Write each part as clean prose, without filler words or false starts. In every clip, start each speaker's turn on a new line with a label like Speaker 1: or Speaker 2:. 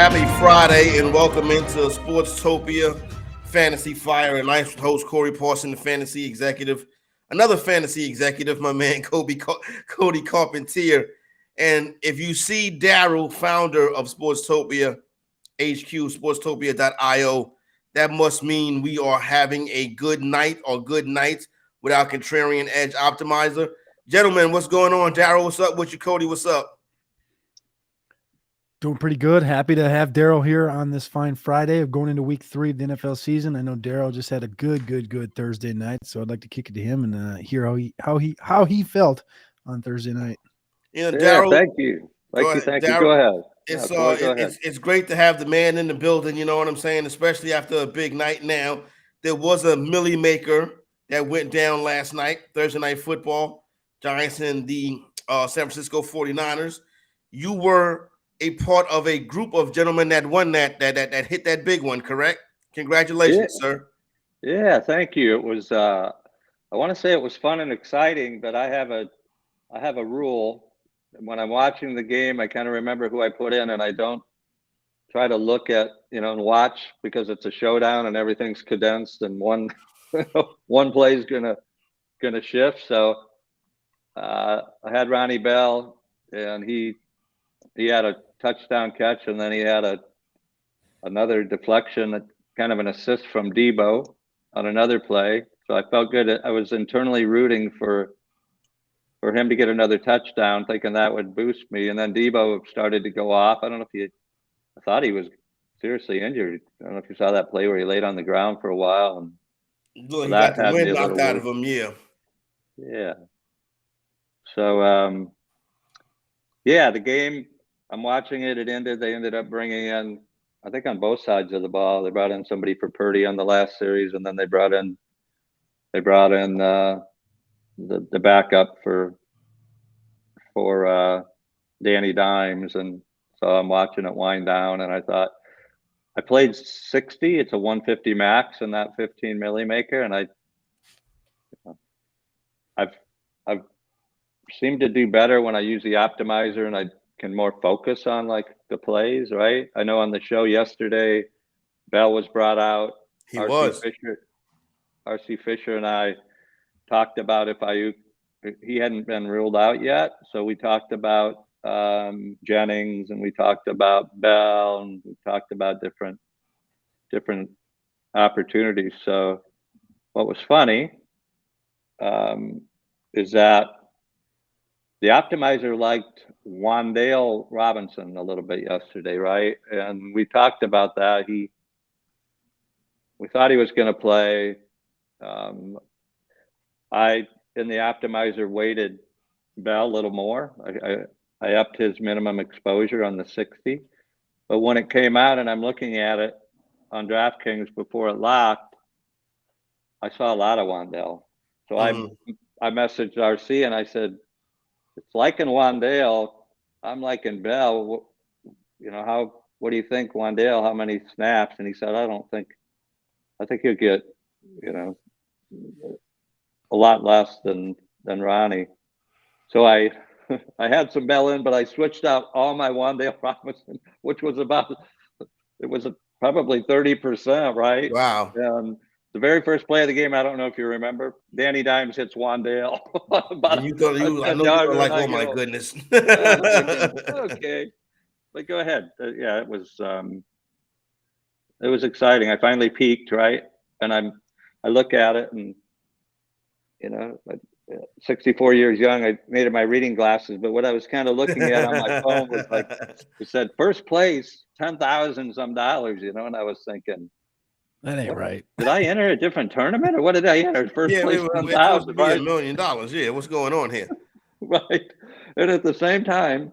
Speaker 1: Happy Friday and welcome into Sportstopia Fantasy Fire and Ice with host Corey Parson, the fantasy executive. Another fantasy executive, my man Cody Carpentier. And if you see Daryl, founder of Sportstopia HQ, sportstopia.io, that must mean we are having a good night or good nights with our contrarian edge optimizer. Gentlemen, what's going on? Daryl, what's up with you? Cody, what's up?
Speaker 2: Doing pretty good. Happy to have Daryl here on this fine Friday of going into week 3 of the NFL season. I know Daryl just had a good Thursday night, so I'd like to kick it to him and hear how he felt on Thursday night.
Speaker 1: You know, Daryl,
Speaker 3: thank you. Thank you. Go ahead.
Speaker 1: It's great to have the man in the building. You know what I'm saying? Especially after a big night. Now, there was a Millie Maker that went down last night, Thursday Night Football, Giants and the San Francisco 49ers. You were a part of a group of gentlemen that won that hit that big one, correct? Congratulations, sir.
Speaker 3: Yeah, thank you. It was I want to say it was fun and exciting, but I have a rule. When I'm watching the game, I kind of remember who I put in, and I don't try to look at, and watch, because it's a showdown and everything's condensed and one play is gonna shift. So I had Ronnie Bell, and he had a touchdown catch, and then he had another deflection, kind of an assist from Debo on another play. So I felt good. I was internally rooting for him to get another touchdown, thinking that would boost me. And then Debo started to go off. I don't know if I thought he was seriously injured. I don't know if you saw that play where he laid on the ground for a while. And
Speaker 1: he got the wind knocked out of him, yeah.
Speaker 3: Yeah. So, the game, I'm watching it. It ended. They ended up bringing in, I think on both sides of the ball, they brought in somebody for Purdy on the last series, and then they brought in the backup for Danny Dimes, and so I'm watching it wind down, and I thought, I played 60. It's a 150 max in that 15 milli maker, and I've seemed to do better when I use the optimizer and I can more focus on like the plays, right? I know on the show yesterday, Bell was brought out. RC Fisher and I talked about he hadn't been ruled out yet. So we talked about Jennings, and we talked about Bell, and we talked about different opportunities. So what was funny is that the optimizer liked Wan'Dale Robinson a little bit yesterday, right? And we talked about that. We thought he was going to play. I, in the optimizer, weighted Bell a little more. I upped his minimum exposure on the 60. But when it came out and I'm looking at it on DraftKings before it locked, I saw a lot of Wan'Dale. So I messaged RC and I said, it's liking Wan'Dale. I'm liking Bell. What do you think, Wan'Dale? How many snaps? And he said, I think he'll get, a lot less than Ronnie. So I had some Bell in, but I switched out all my Wan'Dale Robinson, which was probably 30%, right?
Speaker 1: Wow.
Speaker 3: The very first play of the game, I don't know if you remember, Danny Dimes hits Wan'Dale.
Speaker 1: And you thought you were like, oh my goodness.
Speaker 3: Okay, but go ahead. It was exciting. I finally peaked, right? And I look at it, and 64 years young, I made it my reading glasses, but what I was kind of looking at on my phone was like, it said first place, $10,000 some dollars, and I was thinking,
Speaker 2: that ain't right.
Speaker 3: Did I enter a different tournament, or what did I enter? First place, $10,000,
Speaker 1: right? $1 million. Yeah, what's going on here?
Speaker 3: Right. And at the same time,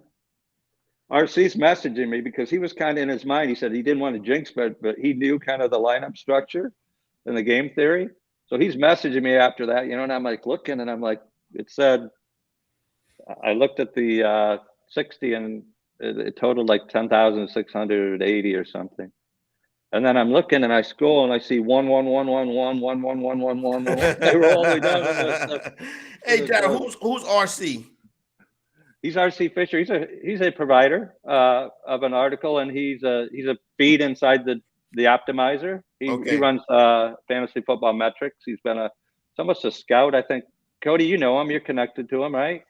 Speaker 3: RC's messaging me because he was kind of in his mind. He said he didn't want to jinx, but he knew kind of the lineup structure and the game theory. So he's messaging me after that, and I'm like looking, and I'm like, it said, I looked at the 60, and it totaled like 10,680 or something. And then I'm looking, and I scroll, and I see 1, 1, 1, 1, 1, 1, 1, 1, 1, 1, 1. They were all the way down.
Speaker 1: Hey, Jared, who's RC?
Speaker 3: He's RC Fisher. He's a provider of an article, and he's a feed inside the optimizer. He
Speaker 1: Okay.
Speaker 3: runs fantasy football metrics. He's been it's almost a scout, I think. Cody, you know him. You're connected to him, right?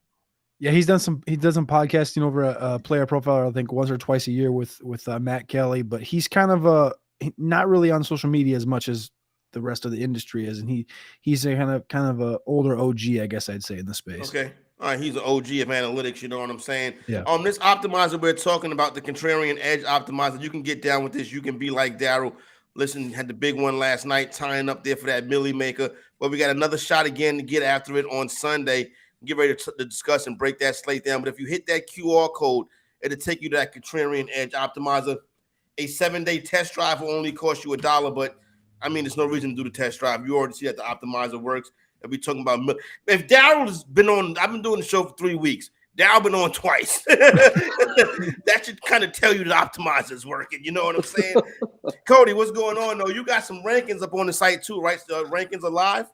Speaker 2: Yeah, he does some podcasting over a player profile, I think once or twice a year with Matt Kelly, but he's kind of not really on social media as much as the rest of the industry is, and he's a kind of a older OG, I guess I'd say, in the space.
Speaker 1: Okay. All right, he's an OG of analytics, you know what I'm saying?
Speaker 2: Yeah.
Speaker 1: This optimizer we're talking about, the contrarian edge optimizer, you can get down with this. You can be like Daryl. Listen, had the big one last night, tying up there for that milli maker. But we got another shot again to get after it on Sunday. Get ready to discuss and break that slate down. But if you hit that QR code, it'll take you to that contrarian edge optimizer. A 7-day test drive will only cost you $1, but I mean, there's no reason to do the test drive. You already see that the optimizer works. And we talking about if Daryl has been on, I've been doing the show for 3 weeks. Daryl been on twice. That should kind of tell you the optimizer is working. You know what I'm saying? Cody, what's going on though? You got some rankings up on the site too, right? The rankings are live.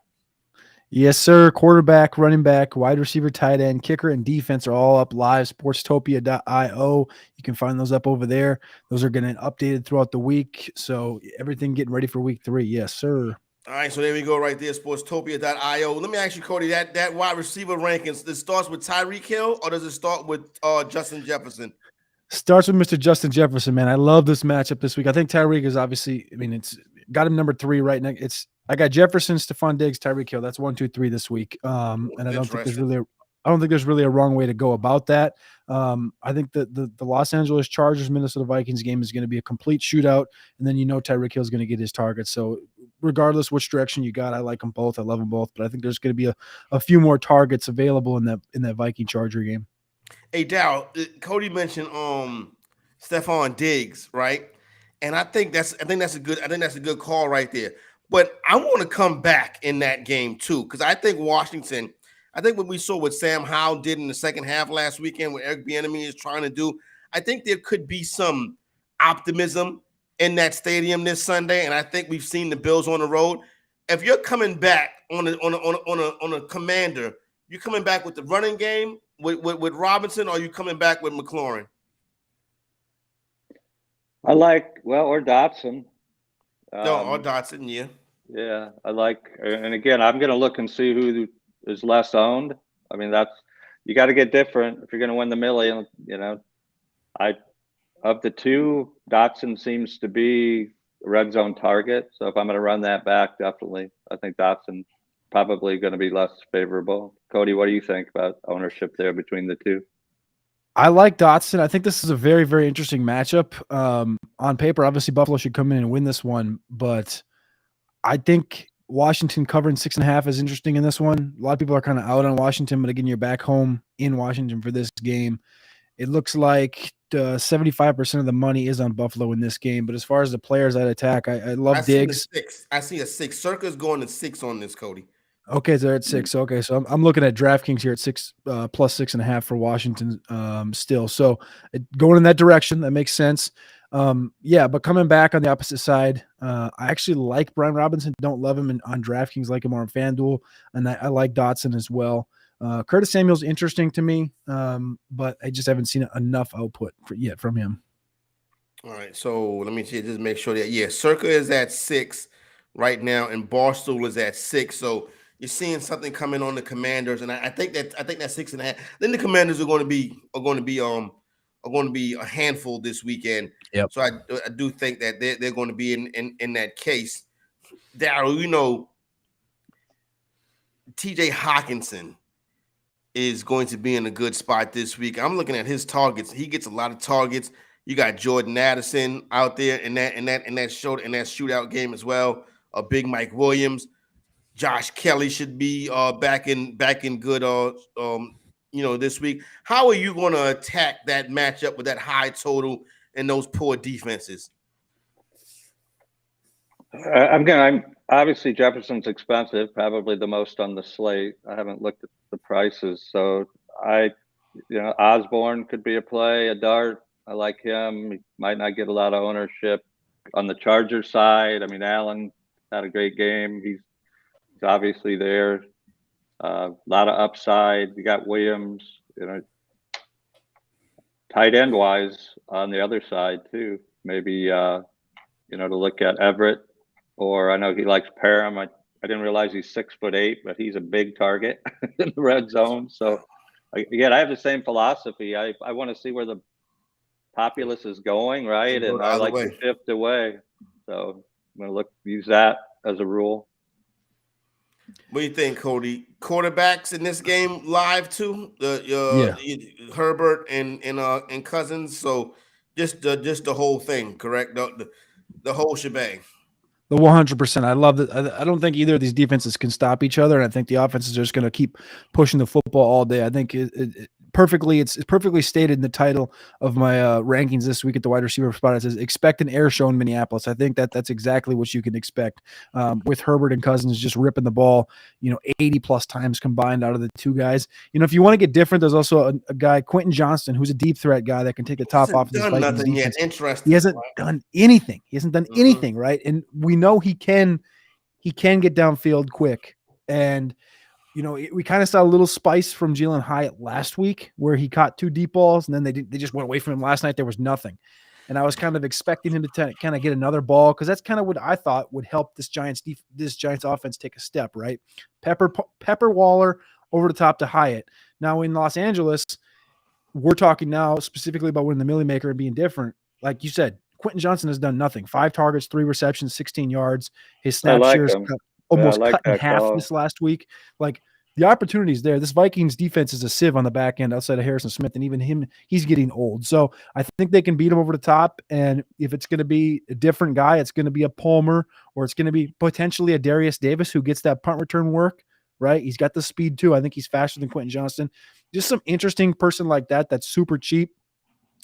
Speaker 2: Yes, sir. Quarterback, running back, wide receiver, tight end, kicker, and defense are all up live. Sportstopia.io. You can find those up over there. Those are going to updated throughout the week. So everything getting ready for week 3. Yes, sir.
Speaker 1: All right, so there we go right there, sportstopia.io. Let me ask you, Cody, that wide receiver rankings, it starts with Tyreek Hill or does it start with Justin Jefferson?
Speaker 2: Starts with Mr. Justin Jefferson, man. I love this matchup this week. I think Tyreek is obviously, I mean, it's got him number 3 right now. I got Jefferson, Stephon Diggs, Tyreek Hill. That's 1, 2, 3 this week. And I don't think there's really a wrong way to go about that. I think that the Los Angeles Chargers Minnesota Vikings game is going to be a complete shootout, and then Tyreek Hill is going to get his target. So regardless which direction you got, I like them both. I love them both, but I think there's going to be a few more targets available in that Viking Charger game.
Speaker 1: Hey, Daryl, Cody mentioned Stephon Diggs, right? And I think that's a good call right there. But I want to come back in that game too, because I think Washington. I think what we saw what Sam Howell did in the second half last weekend, what Eric Bieniemy is trying to do, I think there could be some optimism in that stadium this Sunday, and I think we've seen the Bills on the road. If you're coming back on a commander, you're coming back with the running game with Robinson, or are you coming back with McLaurin?
Speaker 3: Or Dotson.
Speaker 1: Or Dotson, yeah.
Speaker 3: Yeah, and again, I'm going to look and see who is less owned. I mean, you got to get different if you're going to win the million. Of the two, Dotson seems to be a red zone target. So if I'm going to run that back, definitely, I think Dotson probably going to be less favorable. Cody, what do you think about ownership there between the two?
Speaker 2: I like Dotson. I think this is a very, very interesting matchup. On paper, obviously Buffalo should come in and win this one, but I think Washington covering 6.5 is interesting in this one. A lot of people are kind of out on Washington, but again, you're back home in Washington for this game. It looks like 75% of the money is on Buffalo in this game. But as far as the players I'd attack, I love Diggs.
Speaker 1: I see a 6. Circa's going to 6 on this, Cody.
Speaker 2: Okay, so they're at 6. Okay, so I'm looking at DraftKings here at 6 plus 6.5 for Washington still. So going in that direction, that makes sense. But coming back on the opposite side, I actually like Brian Robinson. Don't love him on DraftKings, like him on FanDuel, and I like Dotson as well. Curtis Samuel's interesting to me, but I just haven't seen enough output yet from him.
Speaker 1: All right, so let me just make sure that Circa is at 6 right now, and Barstool is at 6. So you're seeing something coming on the Commanders, and I think that 6.5. Then the Commanders are going to be a handful this weekend.
Speaker 2: Yep.
Speaker 1: So I do think that they're going to be in that case. Daryl, TJ Hawkinson is going to be in a good spot this week. I'm looking at his targets. He gets a lot of targets. You got Jordan Addison out there in that shootout game as well. A big Mike Williams. Josh Kelly should be back in good this week. How are you going to attack that matchup with that high total and those poor defenses?
Speaker 3: I'm obviously Jefferson's expensive, probably the most on the slate. I haven't looked at the prices, so Osborne could be a play, a dart. I like him. He might not get a lot of ownership on the Chargers side. I mean, Allen had a great game. He's obviously there. A lot of upside. You got Williams. tight end wise on the other side too. Maybe to look at Everett, or I know he likes Parham. I didn't realize he's 6'8", but he's a big target in the red zone. So again, I have the same philosophy. I want to see where the populace is going, right? And I like to shift away. So I'm going to use that as a rule.
Speaker 1: What do you think, Cody? Quarterbacks in this game live too? Herbert and Cousins. So just the whole thing, correct? The whole shebang.
Speaker 2: The 100%. I love that. I don't think either of these defenses can stop each other, and I think the offenses are just going to keep pushing the football all day. I think it's perfectly stated in the title of my rankings this week at the wide receiver spot. It says expect an air show in Minneapolis. I think that's exactly what you can expect with Herbert and Cousins just ripping the ball, 80 plus times combined out of the two guys. If you want to get different, there's also a guy, Quentin Johnston, who's a deep threat guy that can take the top off of this Vikings defense.
Speaker 1: Interesting.
Speaker 2: He hasn't done anything. Anything, right? And we know he can get downfield quick. And we kind of saw a little spice from Jalen Hyatt last week where he caught 2 deep balls, and then they just went away from him. Last night there was nothing. And I was kind of expecting him to kind of get another ball, because that's kind of what I thought would help this Giants offense take a step, right? Pepper Waller over the top to Hyatt. Now in Los Angeles, we're talking now specifically about winning the Millie Maker and being different. Like you said, Quentin Johnston has done nothing. 5 targets, 3 receptions, 16 yards. His snap shares almost cut in half this last week. Like, the opportunity's there. This Vikings defense is a sieve on the back end outside of Harrison Smith, and even him, he's getting old. So I think they can beat him over the top. And if it's going to be a different guy, it's going to be a Palmer, or it's going to be potentially a Darius Davis who gets that punt return work, right? He's got the speed too. I think he's faster than Quentin Johnston. Just some interesting person like that that's super cheap.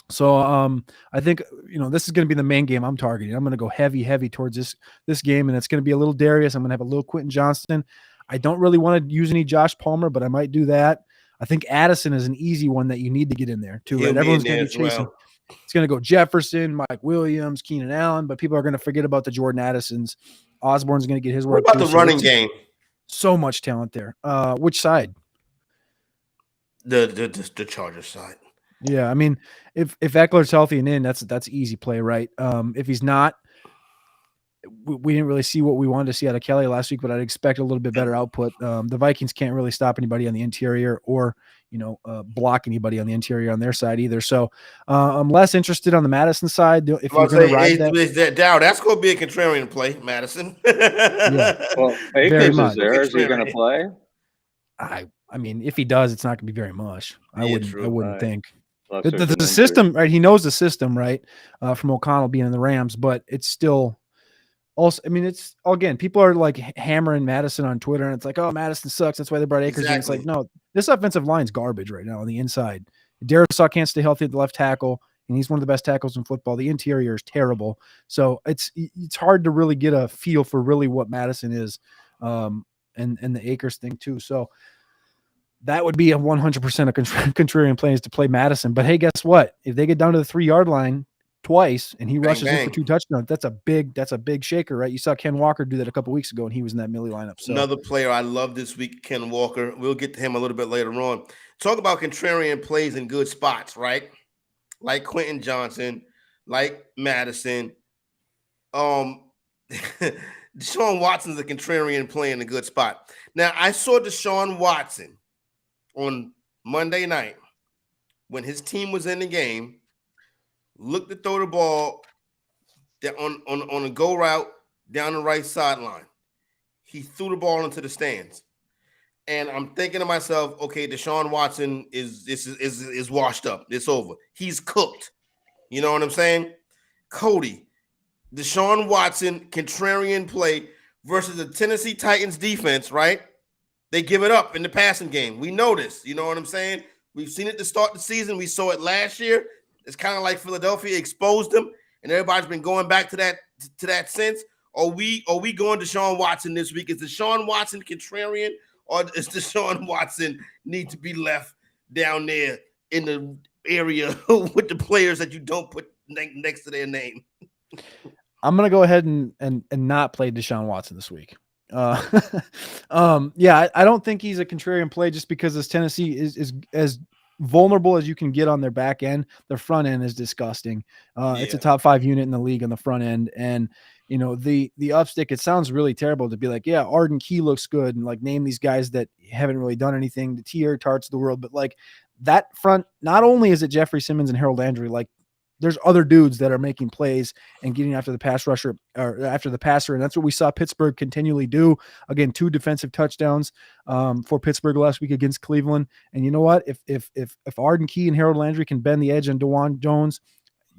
Speaker 2: So I think this is going to be the main game I'm targeting. I'm going to go heavy towards this game, and it's going to be a little Darius. I'm going to have a little Quentin Johnston. I don't really want to use any Josh Palmer, but I might do that. I think Addison is an easy one that you need to get in there too. Right? Everyone's going to be chasing. Well. It's going to go Jefferson, Mike Williams, Keenan Allen, but people are going to forget about the Jordan Addisons. Osborne's going to get his work.
Speaker 1: What about the running game?
Speaker 2: So much talent there. Which side?
Speaker 1: The Chargers side.
Speaker 2: Yeah, I mean, if Eckler's healthy and in, that's easy play, right? If he's not, we didn't really see what we wanted to see out of Kelly last week, but I'd expect a little bit better output. The Vikings can't really stop anybody on the interior or, block anybody on the interior on their side either. So I'm less interested on the Madison side. If you're going to ride
Speaker 1: that's going to be a contrarian play, Madison.
Speaker 3: Yeah. Well, Akers is there. Is he going to play?
Speaker 2: I mean, if he does, it's not going to be very much. I wouldn't think. The
Speaker 3: The
Speaker 2: system, right? He knows the system, right? From O'Connell being in the Rams, but it's still also, I mean, it's again, people are like hammering Madison on Twitter, and it's like, oh, Madison sucks. That's why they brought Akers in. It's like, no, this offensive line's garbage right now on the inside. Darisaw can't stay healthy at the left tackle, and he's one of the best tackles in football. The interior is terrible. So it's hard to really get a feel for really what Madison is, and the Akers thing too. So that would be a 100% a contrarian play is to play Madison. But hey, guess what? If they get down to the 3-yard line twice and he rushes in for 2 touchdowns, that's a big shaker, right? You saw Ken Walker do that a couple weeks ago, and he was in that Millie lineup. So
Speaker 1: another player I love this week, Ken Walker. We'll get to him a little bit later on. Talk about contrarian plays in good spots, right? Like Quentin Johnston, like Madison. Deshaun Watson's a contrarian play in a good spot. Now, I saw Deshaun Watson on Monday night when his team was in the game, looked to throw the ball on a go route down the right sideline. He threw the ball into the stands. And I'm thinking to myself, okay, Deshaun Watson is washed up. It's over. He's cooked. You know what I'm saying? Cody, Deshaun Watson, contrarian play versus the Tennessee Titans defense, right? They give it up in the passing game. We know this. You know what I'm saying? We've seen it to start the season. We saw it last year. It's kind of like Philadelphia exposed them, and everybody's been going back to that since. Are we going Deshaun Watson this week? Is Deshaun Watson contrarian, or does Deshaun Watson need to be left down there in the area with the players that you don't put next to their name?
Speaker 2: I'm going to go ahead and not play Deshaun Watson this week. I don't think he's a contrarian play just because this Tennessee is as vulnerable as you can get on their back end, their front end is disgusting. It's a top 5 unit in the league on the front end. And, you know, the upstick, it sounds really terrible to be like, yeah, Arden Key looks good. And like name these guys that haven't really done anything, the Tier Tarts of the world. But like that front, not only is it Jeffrey Simmons and Harold Landry, like there's other dudes that are making plays and getting after the pass rusher or after the passer. And that's what we saw Pittsburgh continually do. Again, 2 defensive touchdowns for Pittsburgh last week against Cleveland. And you know what? If Arden Key and Harold Landry can bend the edge on DeJuan Jones,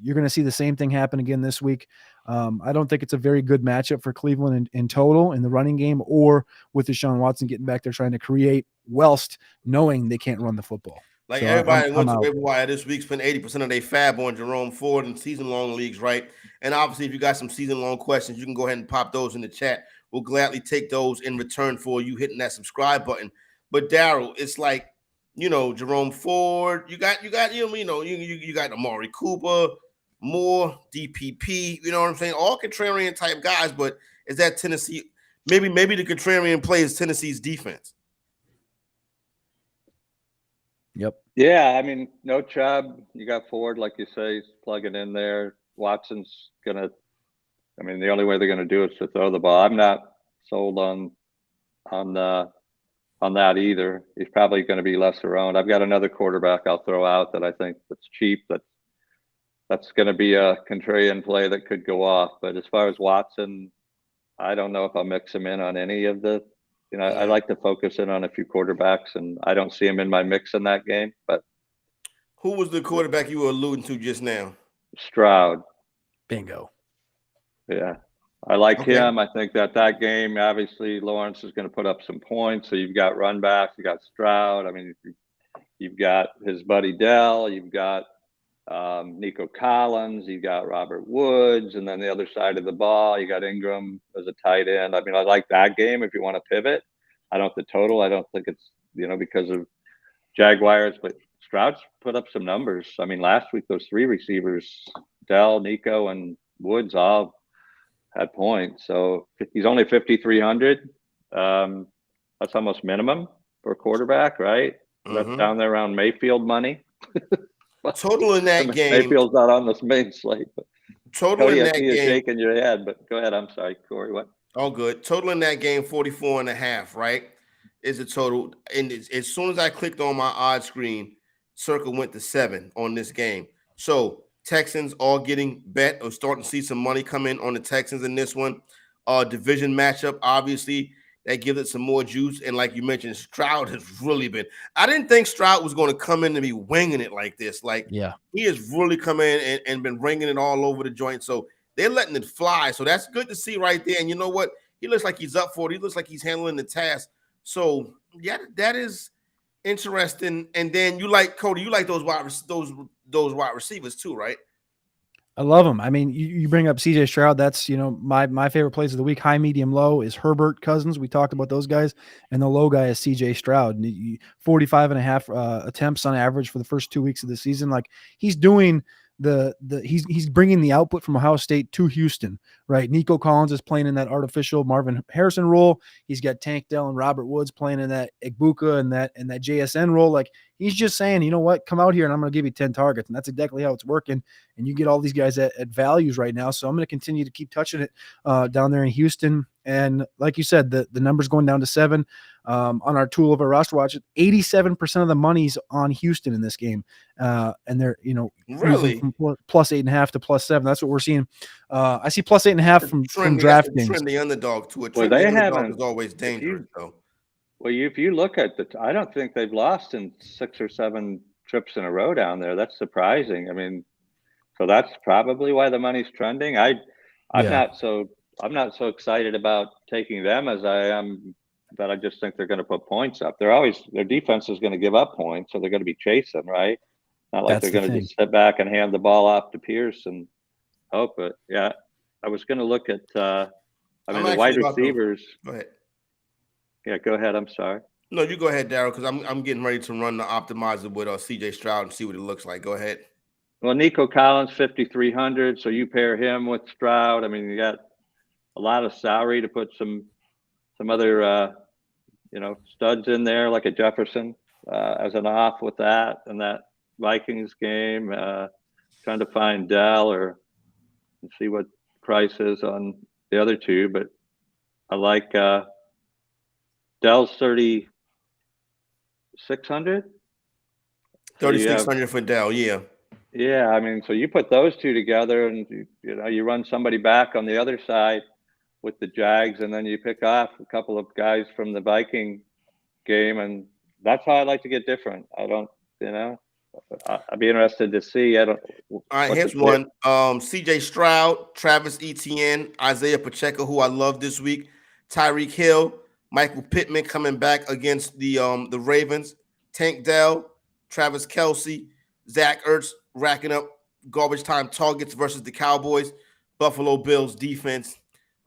Speaker 2: you're going to see the same thing happen again this week. I don't think it's a very good matchup for Cleveland in total in the running game or with Deshaun Watson getting back there trying to create whilst knowing they can't run the football.
Speaker 1: Like
Speaker 2: So
Speaker 1: everybody
Speaker 2: I'm
Speaker 1: went to
Speaker 2: out.
Speaker 1: waiver wire this week, spent 80% of their fab on Jerome Ford in season-long leagues, right? And obviously, if you got some season-long questions, you can go ahead and pop those in the chat. We'll gladly take those in return for you hitting that subscribe button. But Daryl, it's like, you know, Jerome Ford, you got you got Amari Cooper, Moore, DPP, you know what I'm saying? All contrarian type guys, but is that Tennessee? Maybe the contrarian play is Tennessee's defense.
Speaker 2: Yep.
Speaker 3: Yeah, I mean, no Chubb. You got Ford, like you say, he's plugging in there. Watson's gonna. I mean, the only way they're gonna do it is to throw the ball. I'm not sold on that either. He's probably going to be lesser owned. I've got another quarterback I'll throw out that I think that's cheap. That's going to be a contrarian play that could go off. But as far as Watson, I don't know if I'll mix him in on any of the. You know, I like to focus in on a few quarterbacks, and I don't see him in my mix in that game. But
Speaker 1: who was the quarterback you were alluding to just now?
Speaker 3: Stroud.
Speaker 2: Bingo.
Speaker 3: Yeah, I like him. I think that game, obviously, Lawrence is going to put up some points. So you've got run backs, you got Stroud. I mean, you've got his buddy Dell, you've got Nico Collins, you got Robert Woods, and then the other side of the ball, you got Ingram as a tight end. I mean, I like that game if you want to pivot. I don't think it's, you know, because of Jaguars, but Stroud's put up some numbers. I mean, last week, those 3 receivers, Dell, Nico, and Woods all had points. So he's only 5,300. That's almost minimum for a quarterback, right? Mm-hmm. That's down there around Mayfield money.
Speaker 1: Total in that game.
Speaker 3: Mayfield's not on this main slate. But
Speaker 1: total
Speaker 3: Cody,
Speaker 1: in that game.
Speaker 3: Shaking your head, but go ahead. I'm sorry, Corey. What?
Speaker 1: All good. Total in that game, 44.5, right? Is the total. And as soon as I clicked on my odd screen, circle went to 7 on this game. So Texans all getting bet or starting to see some money come in on the Texans in this one. Division matchup, obviously. That gives it some more juice. And like you mentioned, Stroud has really been – I didn't think Stroud was going to come in and be winging it like this. Like, yeah, he has really come in and been bringing it all over the joint. So they're letting it fly. So that's good to see right there. And you know what? He looks like he's up for it. He looks like he's handling the task. So, yeah, that is interesting. And then you like – Cody, you like those wide receivers too, right?
Speaker 2: I love him. I mean, you bring up CJ Stroud. That's, you know, my favorite plays of the week. High, medium, low is Herbert Cousins. We talked about those guys. And the low guy is CJ Stroud. 45.5 attempts on average for the first 2 weeks of the season. Like, he's doing he's bringing the output from Ohio State to Houston, right? Nico Collins is playing in that artificial Marvin Harrison role. He's got Tank Dell and Robert Woods playing in that Egbuka and that JSN role. Like, he's just saying, you know what, come out here and I'm going to give you 10 targets. And that's exactly how it's working. And you get all these guys at values right now. So I'm going to continue to keep touching it down there in Houston. And like you said, the number's going down to 7 on our tool of our roster watch. 87% of the money's on Houston in this game. And they're, you know,
Speaker 1: really
Speaker 2: from plus 8.5 to plus 7. That's what we're seeing. I see plus 8.5 from DraftKings.
Speaker 1: Trend the underdog to it.
Speaker 3: Well, they haven't.
Speaker 1: Is always dangerous, though.
Speaker 3: Well, if you look at I don't think they've lost in 6 or 7 trips in a row down there. That's surprising. I mean, so that's probably why the money's trending. I'm not so excited about taking them as I am that I just think they're going to put points up. Their defense is going to give up points, so they're going to be chasing, right? Not like they're going to just sit back and hand the ball off to Pierce and hope. But yeah, I was going to look at the wide receivers.
Speaker 1: Go ahead.
Speaker 3: Yeah, go ahead. I'm sorry. No,
Speaker 1: you go ahead, Daryl, because I'm getting ready to run the optimizer with CJ Stroud and see what it looks like. Go ahead.
Speaker 3: Well, Nico Collins, 5,300. So you pair him with Stroud. I mean, you got a lot of salary to put some other studs in there, like a Jefferson. as an off with that and that Vikings game. Trying to find Dell or see what price is on the other two, but I like Dell's 3,600.
Speaker 1: 3,600 for Dell, yeah.
Speaker 3: Yeah, I mean, so you put those two together, and you run somebody back on the other side with the Jags, and then you pick off a couple of guys from the Viking game, and that's how I like to get different. I don't, I'd be interested to see.
Speaker 1: All right, here's one. C.J. Stroud, Travis Etienne, Isaiah Pacheco, who I love this week, Tyreek Hill, Michael Pittman coming back against the Ravens, Tank Dell, Travis Kelce, Zach Ertz racking up garbage time targets versus the Cowboys, Buffalo Bills defense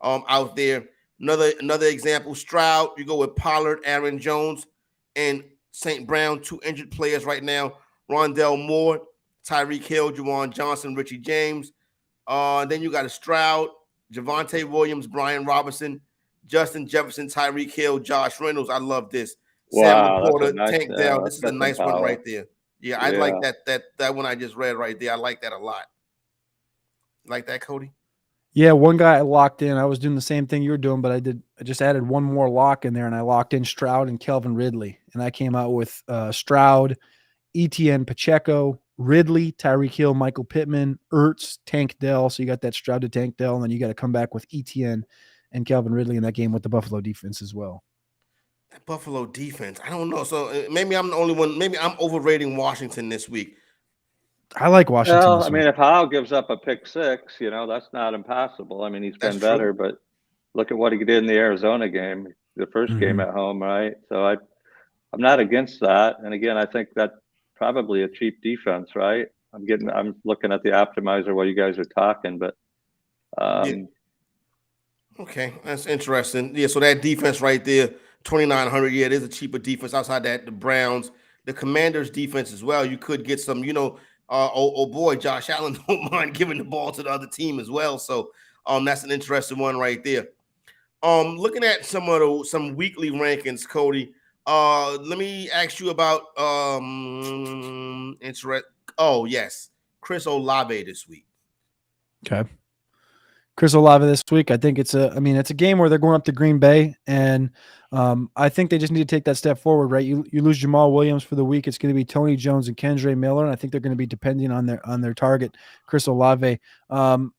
Speaker 1: out there. Another example, Stroud, you go with Pollard, Aaron Jones, and St. Brown, 2 injured players right now. Rondell Moore, Tyreek Hill, Juwan Johnson, Richie James. Then you got a Stroud, Javonte Williams, Brian Robinson, Justin Jefferson, Tyreek Hill, Josh Reynolds. I love this.
Speaker 3: Wow,
Speaker 1: Sam Laporta,
Speaker 3: nice,
Speaker 1: Tank Dell. This is a nice one right there. Yeah, I like that one I just read right there. I like that a lot. Like that, Cody?
Speaker 2: Yeah, one guy I locked in. I was doing the same thing you were doing, but I just added one more lock in there, and I locked in Stroud and Kelvin Ridley. And I came out with Stroud, Etienne, Pacheco, Ridley, Tyreek Hill, Michael Pittman, Ertz, Tank Dell. So you got that Stroud to Tank Dell, and then you got to come back with Etienne and Calvin Ridley in that game with the Buffalo defense as well.
Speaker 1: That Buffalo defense, I don't know. So maybe I'm the only one. Maybe I'm overrating Washington this week.
Speaker 2: I like Washington.
Speaker 3: Well, I mean, if Howe gives up a pick 6, that's not impossible. I mean, he's been better, but look at what he did in the Arizona game, the first game at home, right? So I'm not against that. And again, I think that probably a cheap defense, right? I'm looking at the optimizer while you guys are talking, but
Speaker 1: okay, that's interesting. Yeah, so that defense right there, 2,900. Yeah, it is a cheaper defense. Outside that, the Browns, the Commanders defense as well. You could get some, oh boy, Josh Allen don't mind giving the ball to the other team as well. So that's an interesting one right there. Looking at some weekly rankings, Cody. Let me ask you about Oh yes, Chris Olave this week.
Speaker 2: Okay. Chris Olave this week. I think it's a game where they're going up to Green Bay, and I think they just need to take that step forward, right? You lose Jamal Williams for the week. It's going to be Tony Jones and Kendre Miller, and I think they're going to be depending on their target, Chris Olave.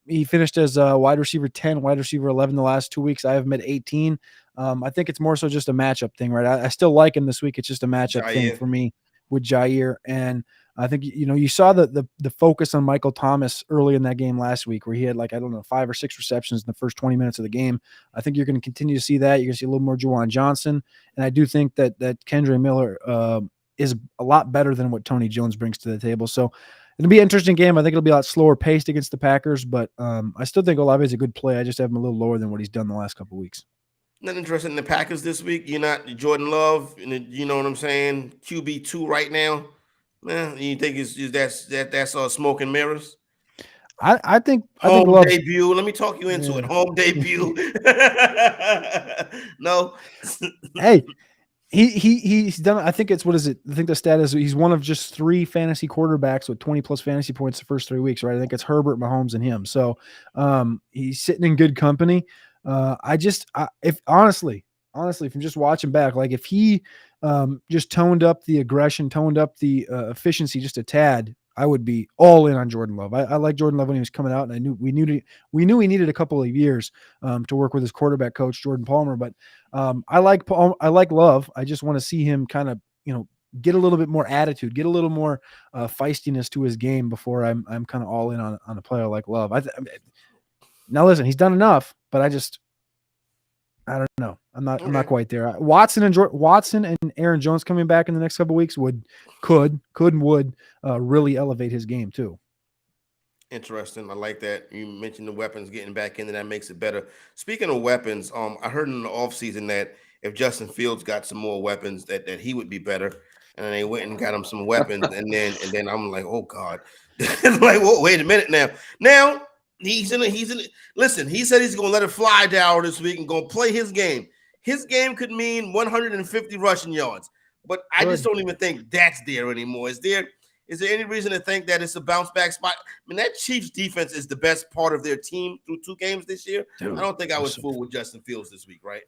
Speaker 2: He finished as wide receiver 10, wide receiver 11 the last 2 weeks. I have him at 18. I think it's more so just a matchup thing, right? I still like him this week. It's just a matchup thing for me with Jair, and I think, you saw the focus on Michael Thomas early in that game last week where he had 5 or 6 receptions in the first 20 minutes of the game. I think you're going to continue to see that. You're going to see a little more Juwan Johnson. And I do think that Kendre Miller is a lot better than what Tony Jones brings to the table. So it'll be an interesting game. I think it'll be a lot slower paced against the Packers, but I still think Olave is a good play. I just have him a little lower than what he's done the last couple of weeks.
Speaker 1: Not interested in the Packers this week. You're not Jordan Love, you know what I'm saying? QB2 right now. You think that's smoke and mirrors?
Speaker 2: I think
Speaker 1: debut. Let me talk you into it. Home debut. No.
Speaker 2: Hey, he's done. I think it's what is it? I think the stat is he's one of just 3 fantasy quarterbacks with 20 plus fantasy points the first 3 weeks, right? I think it's Herbert, Mahomes, and him. So he's sitting in good company. If honestly, from just watching back, if he just toned up the aggression, toned up the efficiency just a tad, I would be all in on Jordan Love. I like Jordan Love when he was coming out, and we knew he needed a couple of years to work with his quarterback coach Jordan Palmer. But I like Love. I just want to see him kind of get a little bit more attitude, get a little more feistiness to his game before I'm kind of all in on a player like Love. Now listen, he's done enough, but I don't know. I'm not quite there. Watson and Aaron Jones coming back in the next couple of weeks could really elevate his game too.
Speaker 1: Interesting. I like that. You mentioned the weapons getting back in, and that makes it better. Speaking of weapons, I heard in the offseason that if Justin Fields got some more weapons, that he would be better. And then they went and got him some weapons, and then I'm like, oh God. Whoa, wait a minute now. Now listen, he said he's gonna let it fly down this week and gonna play his game. His game could mean 150 rushing yards. but I just don't even think that's there anymore. Is there any reason to think that it's a bounce back spot? I mean, that Chiefs defense is the best part of their team through 2 games this year. Dude, I don't think I was fooled with Justin Fields this week, right?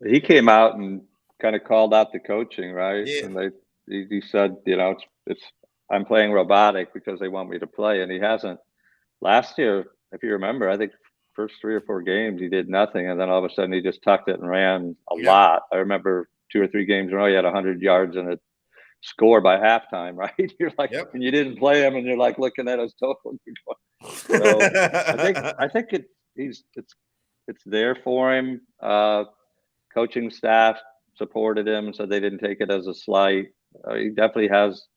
Speaker 3: He came out and kind of called out the coaching, right?
Speaker 1: Yeah.
Speaker 3: And he said, I'm playing robotic because they want me to play, and he hasn't. Last year, if you remember, I think first 3 or 4 games he did nothing, and then all of a sudden he just tucked it and ran a lot. I remember 2 or 3 games in a row he had 100 yards and a score by halftime, right? You're like, and you didn't play him, and you're like looking at his total. So I think it's there for him. Coaching staff supported him, so they didn't take it as a slight. He definitely has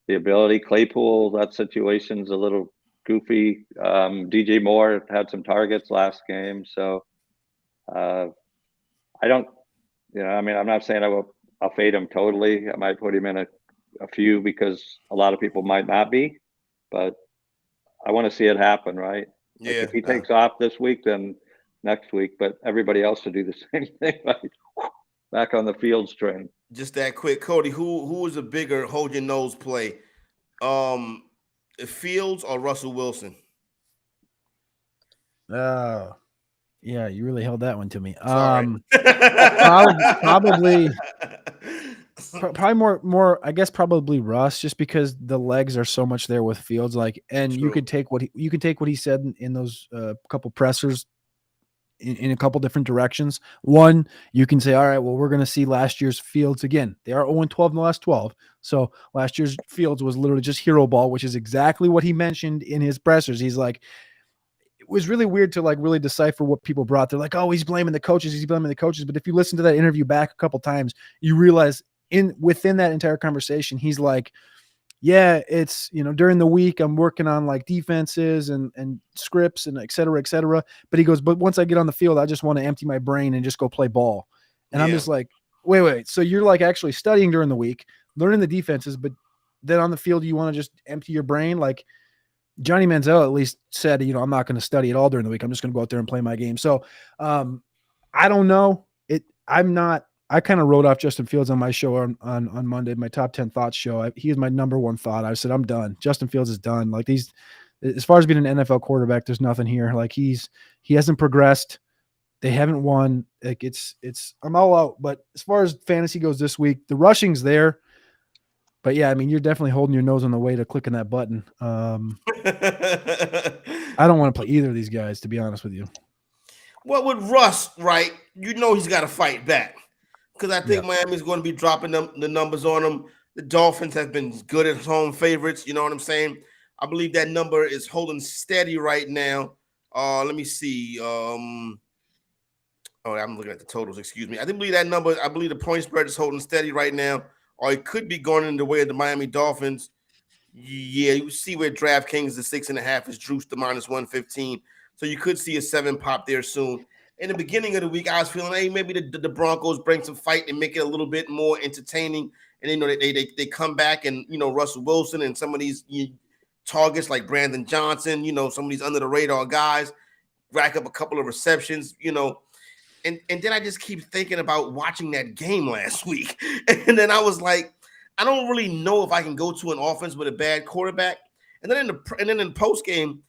Speaker 3: the ability. Claypool, that situation's a little goofy. DJ Moore had some targets last game, so I don't. I mean, I'm not saying I'll fade him totally. I might put him in a few because a lot of people might not be, but I want to see it happen, right?
Speaker 1: Yeah.
Speaker 3: Like if he takes off this week, then next week, but everybody else will do the same thing, right? Back on the Fields train.
Speaker 1: Just that quick, Cody. Who is a bigger hold your nose play, Fields or Russell Wilson?
Speaker 2: Yeah, you really held that one to me.
Speaker 1: Sorry.
Speaker 2: Probably more. I guess probably Russ, just because the legs are so much there with Fields. Like, and
Speaker 1: True.
Speaker 2: you could take what he said in those couple pressers in a couple different directions. One, you can say, all right, well, we're going to see last year's Fields again. They are 0-12 in the last 12. So last year's Fields was literally just hero ball, which is exactly what he mentioned in his pressers. He's like, it was really weird to like really decipher what people brought. They're like, oh, he's blaming the coaches. But if you listen to that interview back a couple times, you realize within that entire conversation, he's like, yeah, it's, during the week I'm working on like defenses and scripts and et cetera, et cetera. But he goes, but once I get on the field, I just want to empty my brain and just go play ball. And I'm just like, wait. So you're like actually studying during the week, learning the defenses, but then on the field, you want to just empty your brain. Like Johnny Manziel at least said, I'm not going to study at all during the week. I'm just going to go out there and play my game. So I don't know. I kind of wrote off Justin Fields on my show on Monday, my top 10 thoughts show. He is my number one thought. I said, I'm done. Justin Fields is done. Like as far as being an NFL quarterback, there's nothing here. Like he hasn't progressed. They haven't won. Like I'm all out. But as far as fantasy goes this week, the rushing's there. But yeah, I mean, you're definitely holding your nose on the way to clicking that button. I don't want to play either of these guys, to be honest with you.
Speaker 1: Well, with Russ, right, he's got to fight back. Because I think Miami's going to be dropping the numbers on them. The Dolphins have been good as home favorites. You know what I'm saying? I believe that number is holding steady right now. Let me see. I'm looking at the totals. Excuse me. I believe the point spread is holding steady right now. Or it could be going in the way of the Miami Dolphins. Yeah, you see where DraftKings, the 6.5 is juiced to -115. So you could see a 7 pop there soon. In the beginning of the week, I was feeling, hey, maybe the Broncos bring some fight and make it a little bit more entertaining. And, they come back and, Russell Wilson and some of these targets like Brandon Johnson, some of these under-the-radar guys rack up a couple of receptions, And then I just keep thinking about watching that game last week. And then I was like, I don't really know if I can go to an offense with a bad quarterback. And then in the post game,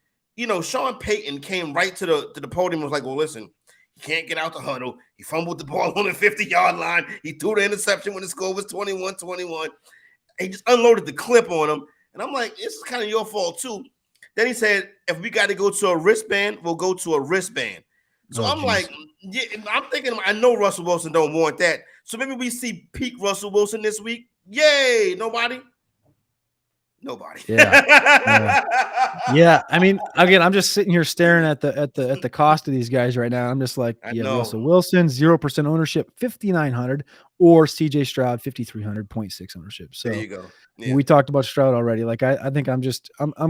Speaker 1: Sean Payton came right to the podium and was like, well, listen, he can't get out the huddle. He fumbled the ball on the 50-yard line. He threw the interception when the score was 21-21. He just unloaded the clip on him. And I'm like, this is kind of your fault too. Then he said, if we got to go to a wristband, we'll go to a wristband. So I'm like, yeah, I'm thinking, I know Russell Wilson don't want that. So maybe we see peak Russell Wilson this week. Yay. Nobody.
Speaker 2: Yeah. I mean, again, I'm just sitting here staring at the cost of these guys right now. I'm just like, Russell Wilson, 0% ownership, 5,900, or CJ Stroud, 5,300, 0.6 ownership. So
Speaker 1: there you go. Yeah.
Speaker 2: We talked about Stroud already. Like, I think I'm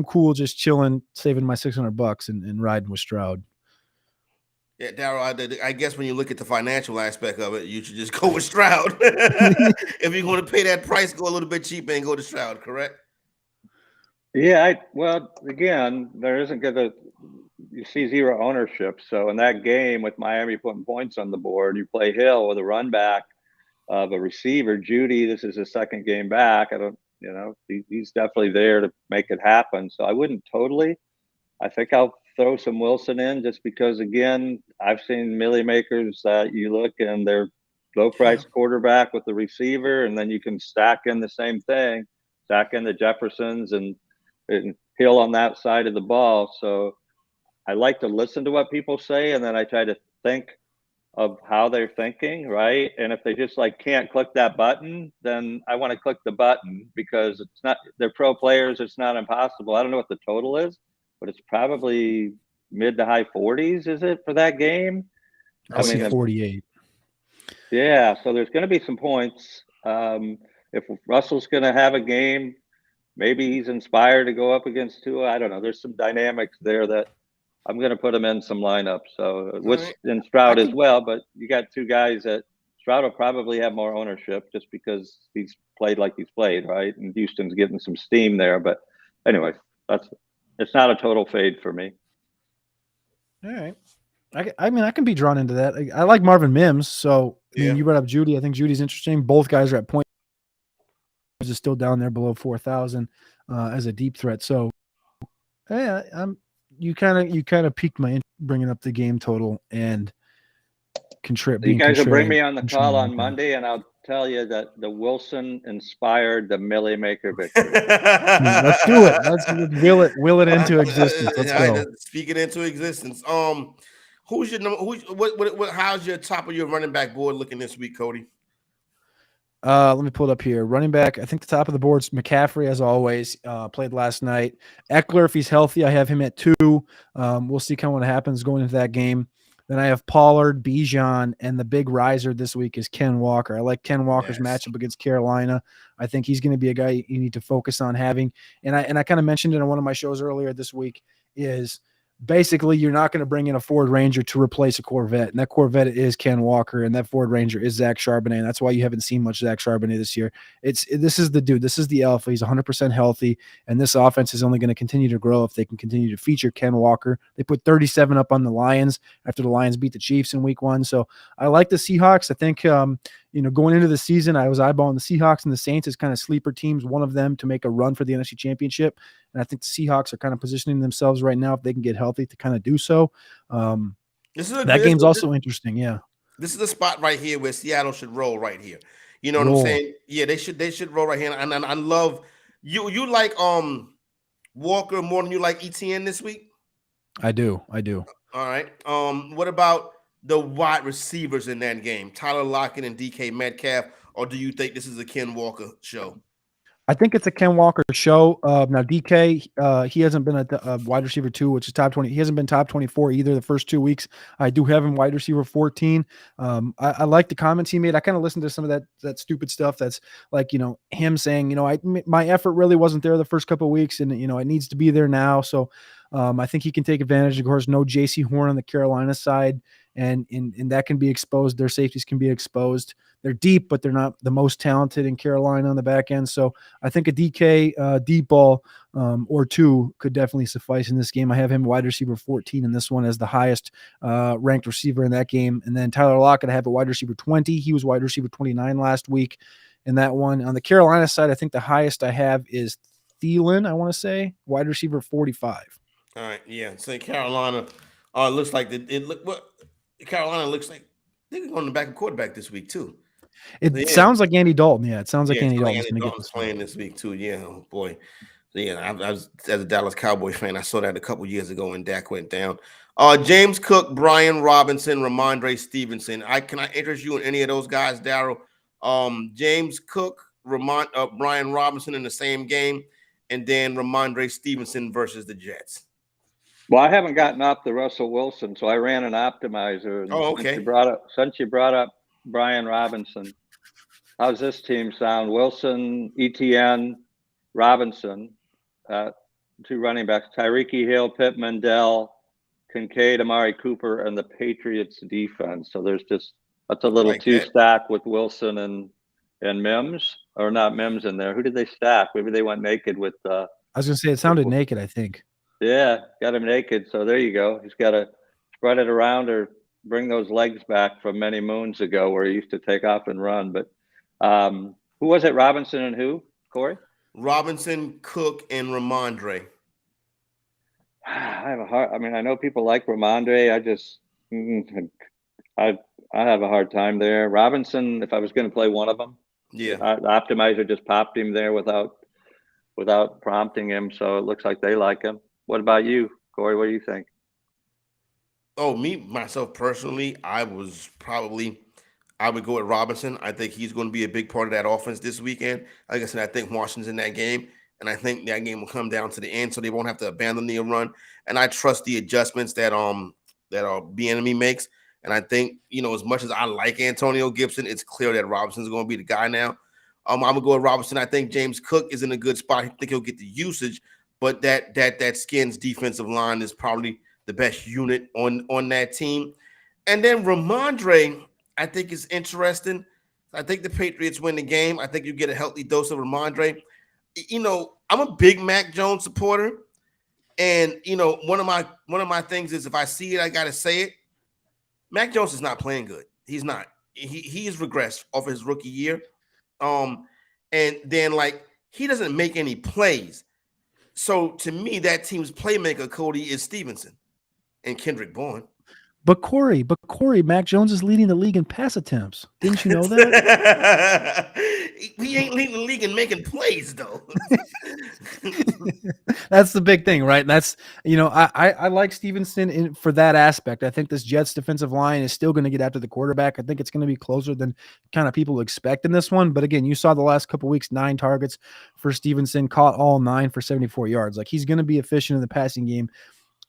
Speaker 2: cool just chilling, saving my $600 and riding with Stroud.
Speaker 1: Yeah, Daryl, I guess when you look at the financial aspect of it, you should just go with Stroud. If you're going to pay that price, go a little bit cheaper and go to Stroud, correct?
Speaker 3: Yeah, again, there isn't you see zero ownership. So in that game with Miami putting points on the board, you play Hill with a run back. of a receiver. Judy, this is his second game back. He's definitely there to make it happen. So I wouldn't totally. I think I'll throw some Wilson in just because, again, I've seen millie makers that you look and they're low price quarterback with the receiver, and then you can stack in the same thing, stack in the Jeffersons and Hill on that side of the ball. So I like to listen to what people say, and then I try to think of how they're thinking, right? And if they just like can't click that button, then I want to click the button because it's not, they're pro players. It's not impossible. I don't know what the total is, but it's probably mid to high 40s. Is it for that game?
Speaker 2: I see 48.
Speaker 3: Yeah. So there's going to be some points. If Russell's going to have a game, maybe he's inspired to go up against Tua. I don't know. There's some dynamics there that I'm going to put him in some lineups. So in Stroud as well, but you got two guys that Stroud will probably have more ownership just because he's played like he's played, right? And Houston's getting some steam there. But anyway, it's not a total fade for me.
Speaker 2: All right. I mean, I can be drawn into that. I like Marvin Mims. So, I mean, you brought up Judy. I think Judy's interesting. Both guys are at point. Is still down there below 4,000 as a deep threat. So, yeah, you kind of piqued my interest bringing up the game total and
Speaker 3: you guys will bring me on the call on Monday, and I'll tell you that the Wilson inspired the Millie Maker victory.
Speaker 2: Let's do it. Let's will it into existence. Let's go.
Speaker 1: Speak it into existence. Who's your number? How's your top of your running back board looking this week, Cody?
Speaker 2: Let me pull it up here. Running back, I think the top of the board's McCaffrey, as always. Played last night. Eckler, if he's healthy, I have him at 2. We'll see kind of what happens going into that game. Then I have Pollard, Bijan, and the big riser this week is Ken Walker. I like Ken Walker's matchup against Carolina. I think he's going to be a guy you need to focus on having. And I kind of mentioned it on one of my shows earlier this week is basically you're not going to bring in a Ford Ranger to replace a Corvette. And that Corvette is Ken Walker, and that Ford Ranger is Zach Charbonnet. And that's why you haven't seen much Zach Charbonnet this year. This is the dude. This is the alpha. He's 100% healthy, and this offense is only going to continue to grow if they can continue to feature Ken Walker. They put 37 up on the Lions after the Lions beat the Chiefs in week 1. So I like the Seahawks. I think going into the season, I was eyeballing the Seahawks and the Saints as kind of sleeper teams, one of them to make a run for the NFC Championship. And I think the Seahawks are kind of positioning themselves right now, if they can get healthy, to kind of do so. That game's also interesting. Yeah.
Speaker 1: This is the spot right here where Seattle should roll right here. You know what I'm saying? Yeah, they should roll right here. And I love you like Walker more than you like ETN this week?
Speaker 2: I do.
Speaker 1: All right. What about the wide receivers in that game, Tyler Lockett and DK Metcalf, or do you think this is a Ken Walker show?
Speaker 2: I think it's a Ken Walker show. Now DK, he hasn't been a wide receiver 2, which is top 20. He hasn't been top 24 either the first 2 weeks. I do have him wide receiver 14. I like the comments he made. I kind of listened to some of that stupid stuff that's like, him saying, my effort really wasn't there the first couple of weeks, and it needs to be there now. So I think he can take advantage. Of course, no JC Horn on the Carolina side, and that can be exposed. Their safeties can be exposed. They're deep, but they're not the most talented in Carolina on the back end. So I think a DK deep ball or 2 could definitely suffice in this game. I have him wide receiver 14 in this one as the highest ranked receiver in that game. And then Tyler Lockett, I have a wide receiver 20. He was wide receiver 29 last week in that one. On the Carolina side, I think the highest I have is Thielen, I want to say, wide receiver 45.
Speaker 1: All right, yeah. So Carolina looks like Carolina looks like they're going to back a quarterback this week too.
Speaker 2: It sounds like Andy Dalton. Yeah, it sounds like Andy Dalton's going to get this
Speaker 1: playing this week too. Yeah, oh boy. Yeah, I was as a Dallas Cowboy fan. I saw that a couple years ago when Dak went down. James Cook, Brian Robinson, Ramondre Stevenson. Can I interest you in any of those guys, Daryl? James Cook, Brian Robinson in the same game, and then Ramondre Stevenson versus the Jets.
Speaker 3: Well, I haven't gotten up the Russell Wilson, so I ran an optimizer. And
Speaker 1: okay.
Speaker 3: Since you brought up Brian Robinson, how's this team sound? Wilson, ETN, Robinson, 2 running backs, Tyreek Hill, Pittman, Dell, Kincaid, Amari Cooper, and the Patriots defense. So that's a little 2-stack with Wilson and Mims, or not Mims in there. Who did they stack? Maybe they went naked with.
Speaker 2: I was going to say it sounded naked, I think.
Speaker 3: Yeah, got him naked. So there you go. He's got to spread it around or bring those legs back from many moons ago where he used to take off and run. But who was it? Robinson and who? Corey?
Speaker 1: Robinson, Cook, and Ramondre.
Speaker 3: I have a hard. I mean, I know people like Ramondre. I have a hard time there. Robinson, if I was going to play one of them,
Speaker 1: Yeah.
Speaker 3: the optimizer just popped him there without prompting him. So it looks like they like him. What about you, Corey? What do you think?
Speaker 1: Oh, myself personally, I would go with Robinson. I think he's going to be a big part of that offense this weekend. Like I said, I think Washington's in that game, and I think that game will come down to the end, so they won't have to abandon the run. And I trust the adjustments that Bieniemy makes. And I think, as much as I like Antonio Gibson, it's clear that Robinson's going to be the guy now. I'm gonna go with Robinson. I think James Cook is in a good spot. I think he'll get the usage, but that Skins defensive line is probably the best unit on that team. And then Ramondre, I think, is interesting. I think the Patriots win the game. I think you get a healthy dose of Ramondre. I'm a big Mac Jones supporter, and one of my things is if I see it, I gotta say it. Mac Jones is not playing good. He's not. He has regressed off his rookie year. And then he doesn't make any plays. So to me, that team's playmaker, Cody, is Stevenson and Kendrick Bourne.
Speaker 2: But Corey, Mac Jones is leading the league in pass attempts. Didn't you know that?
Speaker 1: He ain't leading the league in making plays, though.
Speaker 2: That's the big thing, right? That's, I like Stevenson for that aspect. I think this Jets defensive line is still going to get after the quarterback. I think it's going to be closer than kind of people expect in this one. But again, you saw the last couple of weeks, 9 targets for Stevenson, caught all 9 for 74 yards. He's going to be efficient in the passing game.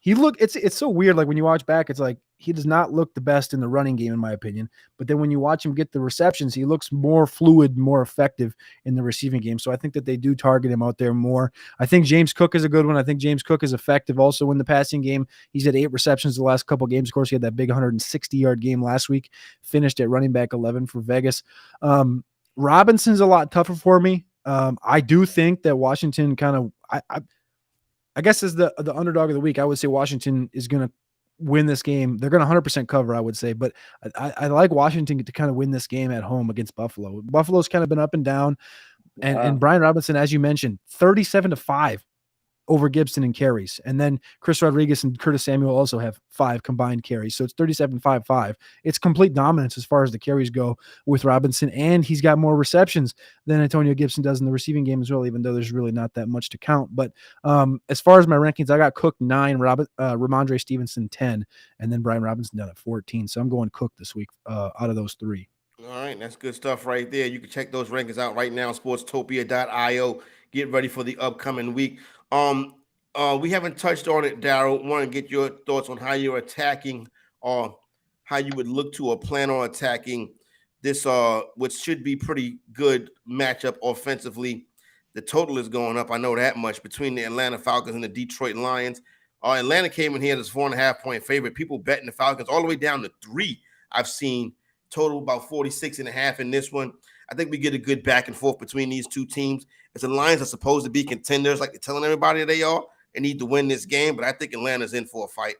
Speaker 2: It's so weird. When you watch back, it's he does not look the best in the running game, in my opinion. But then when you watch him get the receptions, he looks more fluid, more effective in the receiving game. So I think that they do target him out there more. I think James Cook is a good one. I think James Cook is effective also in the passing game. He's had 8 receptions the last couple of games. Of course, he had that big 160-yard game last week, finished at running back 11 for Vegas. Robinson's a lot tougher for me. I do think that Washington kind of I guess as the underdog of the week, I would say Washington is going to win this game. They're going to 100% cover, I would say, but I like Washington to kind of win this game at home against Buffalo. Buffalo's kind of been up and down, and Brian Robinson, as you mentioned, 37-5 over Gibson and carries. And then Chris Rodriguez and Curtis Samuel also have 5 combined carries. So it's 37-5-5. It's complete dominance as far as the carries go with Robinson. And he's got more receptions than Antonio Gibson does in the receiving game as well, even though there's really not that much to count. But as far as my rankings, I got Cook 9, Ramondre Stevenson 10, and then Brian Robinson down at 14. So I'm going Cook this week out of those 3.
Speaker 1: All right, that's good stuff right there. You can check those rankings out right now, sportstopia.io. Get ready for the upcoming week. We haven't touched on it, Daryl. Want to get your thoughts on how you're attacking or how you would look to or plan on attacking this which should be pretty good matchup offensively. The total is going up, I know that much, between the Atlanta Falcons and the Detroit Lions. Atlanta came in here as 4.5-point favorite. People betting the Falcons all the way down to 3. I've seen total about 46.5 in this one. I think we get a good back and forth between these two teams. As the Lions are supposed to be contenders, like they're telling everybody they are, and need to win this game, but I think Atlanta's in for a fight.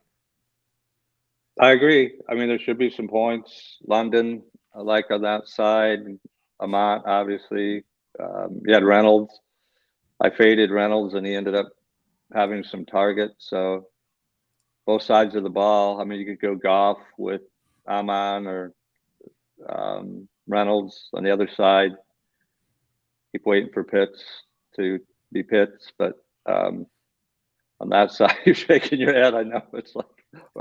Speaker 3: I agree. I mean, there should be some points. London, I like on that side. Amat, obviously. You had Reynolds. I faded Reynolds, and he ended up having some targets. So both sides of the ball. I mean, you could go Goff with Amon or Reynolds on the other side. Keep waiting for Pitts to be Pitts, but on that side, you're shaking your head. I know it's like.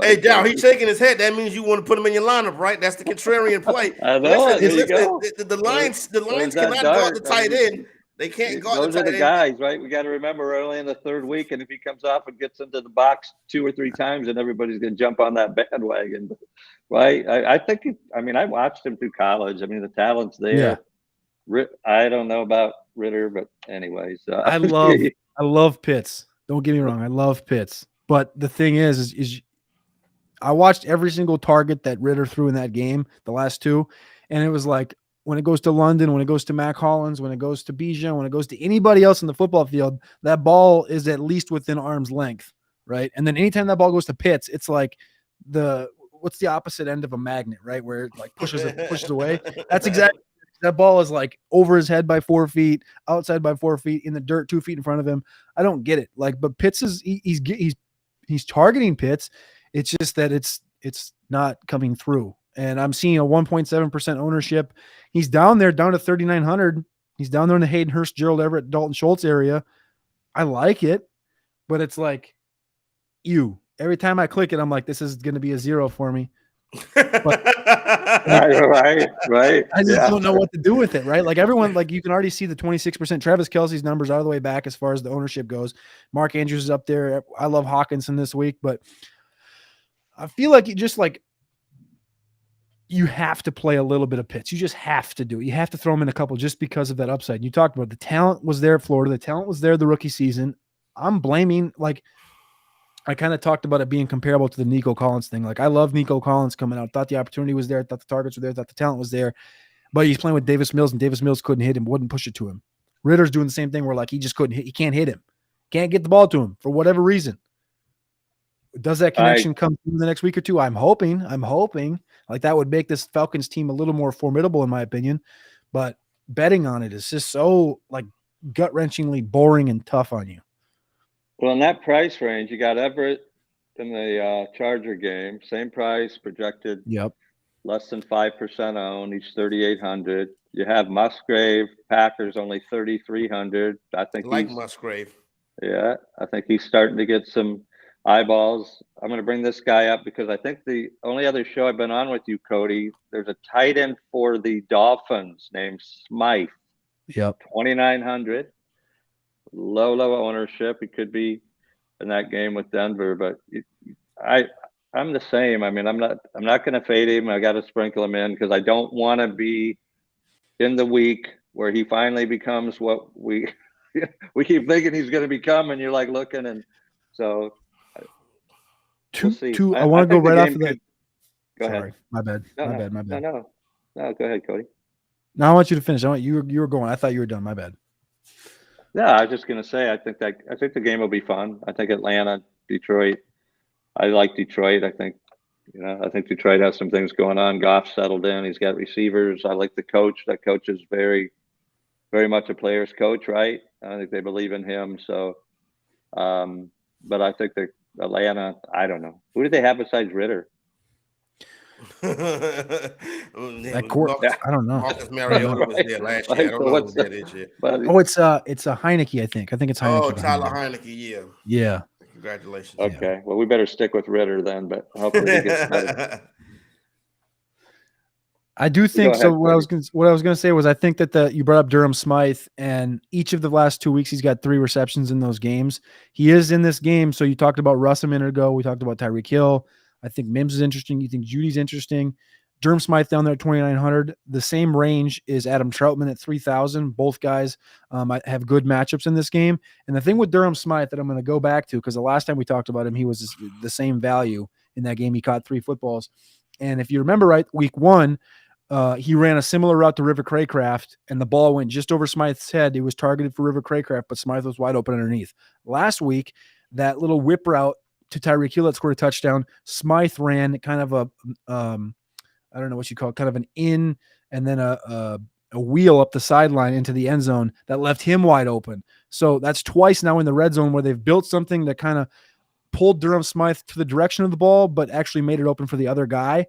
Speaker 1: Hey, Dow, he's shaking his head. That means you want to put him in your lineup, right? That's the contrarian play.
Speaker 3: I know.
Speaker 1: Listen, the Lions cannot guard the tight end. They can't guard the tight end.
Speaker 3: Those are the guys, right? We got to remember early in the third week, and if he comes off and gets into the box 2 or 3 times, and everybody's going to jump on that bandwagon, right? I think. I watched him through college. I mean, the talent's there. Yeah. I don't know about Ritter, but anyways,
Speaker 2: I love Pitts. Don't get me wrong, I love Pitts. But the thing is I watched every single target that Ritter threw in that game, the last 2, and it was like when it goes to London, when it goes to Mac Hollins, when it goes to Bijan, when it goes to anybody else in the football field, that ball is at least within arm's length, right? And then anytime that ball goes to Pitts, it's like what's the opposite end of a magnet, right? Where it like pushes away. That's exactly that ball is like over his head by 4 feet, outside by 4 feet, in the dirt 2 feet in front of him. I don't get it. Like, but Pitts is he's targeting Pitts. It's just that it's not coming through. And I'm seeing a 1.7% ownership. He's down to 3,900. He's down there in the Hayden Hurst, Gerald Everett, Dalton Schultz area. I like it, but it's like every time I click it, I'm like, this is going to be a 0 for me.
Speaker 3: But, right.
Speaker 2: I just don't know what to do with it, right? Like everyone, like you can already see the 26%. Travis Kelce's numbers are the way back as far as the ownership goes. Mark Andrews is up there. I love Hawkinson this week, but I feel like you have to play a little bit of Pitts. You just have to do it. You have to throw him in a couple just because of that upside. You talked about the talent was there at Florida. The talent was there the rookie season. I'm blaming, like, I kind of talked about it being comparable to the Nico Collins thing. Like, I love Nico Collins coming out. Thought the opportunity was there. Thought the targets were there. Thought the talent was there. But he's playing with Davis Mills, and Davis Mills couldn't hit him, wouldn't push it to him. Ritter's doing the same thing where, like, he just couldn't hit. He can't hit him. Can't get the ball to him for whatever reason. Does that connection come through the next week or two? I'm hoping. Like, that would make this Falcons team a little more formidable, in my opinion. But betting on it is just so, like, gut-wrenchingly boring and tough on you.
Speaker 3: Well, in that price range, you got Everett in the Charger game, same price, projected.
Speaker 2: Yep.
Speaker 3: Less than 5% owned. He's 3,800. You have Musgrave, Packers only 3,300. I think
Speaker 1: Musgrave.
Speaker 3: Yeah, I think he's starting to get some eyeballs. I'm going to bring this guy up because I think the only other show I've been on with you, Cody, there's a tight end for the Dolphins named Smythe.
Speaker 2: Yep.
Speaker 3: 2,900. Low ownership. He could be in that game with Denver, but I'm the same. I mean, I'm not going to fade him. I got to sprinkle him in because I don't want to be in the week where he finally becomes what we keep thinking he's going to become, and you're like looking, and so we'll see.
Speaker 2: I want to go right off of that.
Speaker 3: Go
Speaker 2: Sorry,
Speaker 3: ahead.
Speaker 2: My bad.
Speaker 3: No, go ahead, Cody.
Speaker 2: No, I want you to finish. You were going. I thought you were done. My bad.
Speaker 3: Yeah, I was just going to say, I think the game will be fun. I think Atlanta, Detroit. I like Detroit. I think Detroit has some things going on. Goff settled in. He's got receivers. I like the coach. That coach is very, very much a player's coach, right? I think they believe in him. So, but I think that Atlanta, I don't know. Who do they have besides Ritter?
Speaker 2: I don't know.
Speaker 1: Marcus Mariota was there last year. I don't know who that is yet.
Speaker 2: It's a Heineke, I think. I think it's Heineke.
Speaker 1: Oh, Tyler Heineke, yeah.
Speaker 2: Yeah.
Speaker 1: Congratulations.
Speaker 3: Okay.
Speaker 1: Yeah.
Speaker 3: Well, we better stick with Ritter then, but hopefully he gets better.
Speaker 2: I do think so. What I was going to say was I think that you brought up Durham Smythe, and each of the last 2 weeks he's got 3 receptions in those games. He is in this game. So you talked about Russ a minute ago. We talked about Tyreek Hill. I think Mims is interesting. You think Judy's interesting. Durham Smythe down there at 2,900. The same range is Adam Troutman at 3,000. Both guys have good matchups in this game. And the thing with Durham Smythe that I'm going to go back to, because the last time we talked about him, he was the same value in that game. He caught 3 footballs. And if you remember right, week 1, he ran a similar route to River Craycraft, and the ball went just over Smythe's head. It was targeted for River Craycraft, but Smythe was wide open underneath. Last week, that little whip route to Tyreek Hill that scored a touchdown, Smythe ran kind of a I don't know what you call it, kind of an in and then a wheel up the sideline into the end zone that left him wide open. So that's twice now in the red zone where they've built something that kind of pulled Durham Smythe to the direction of the ball, but actually made it open for the other guy.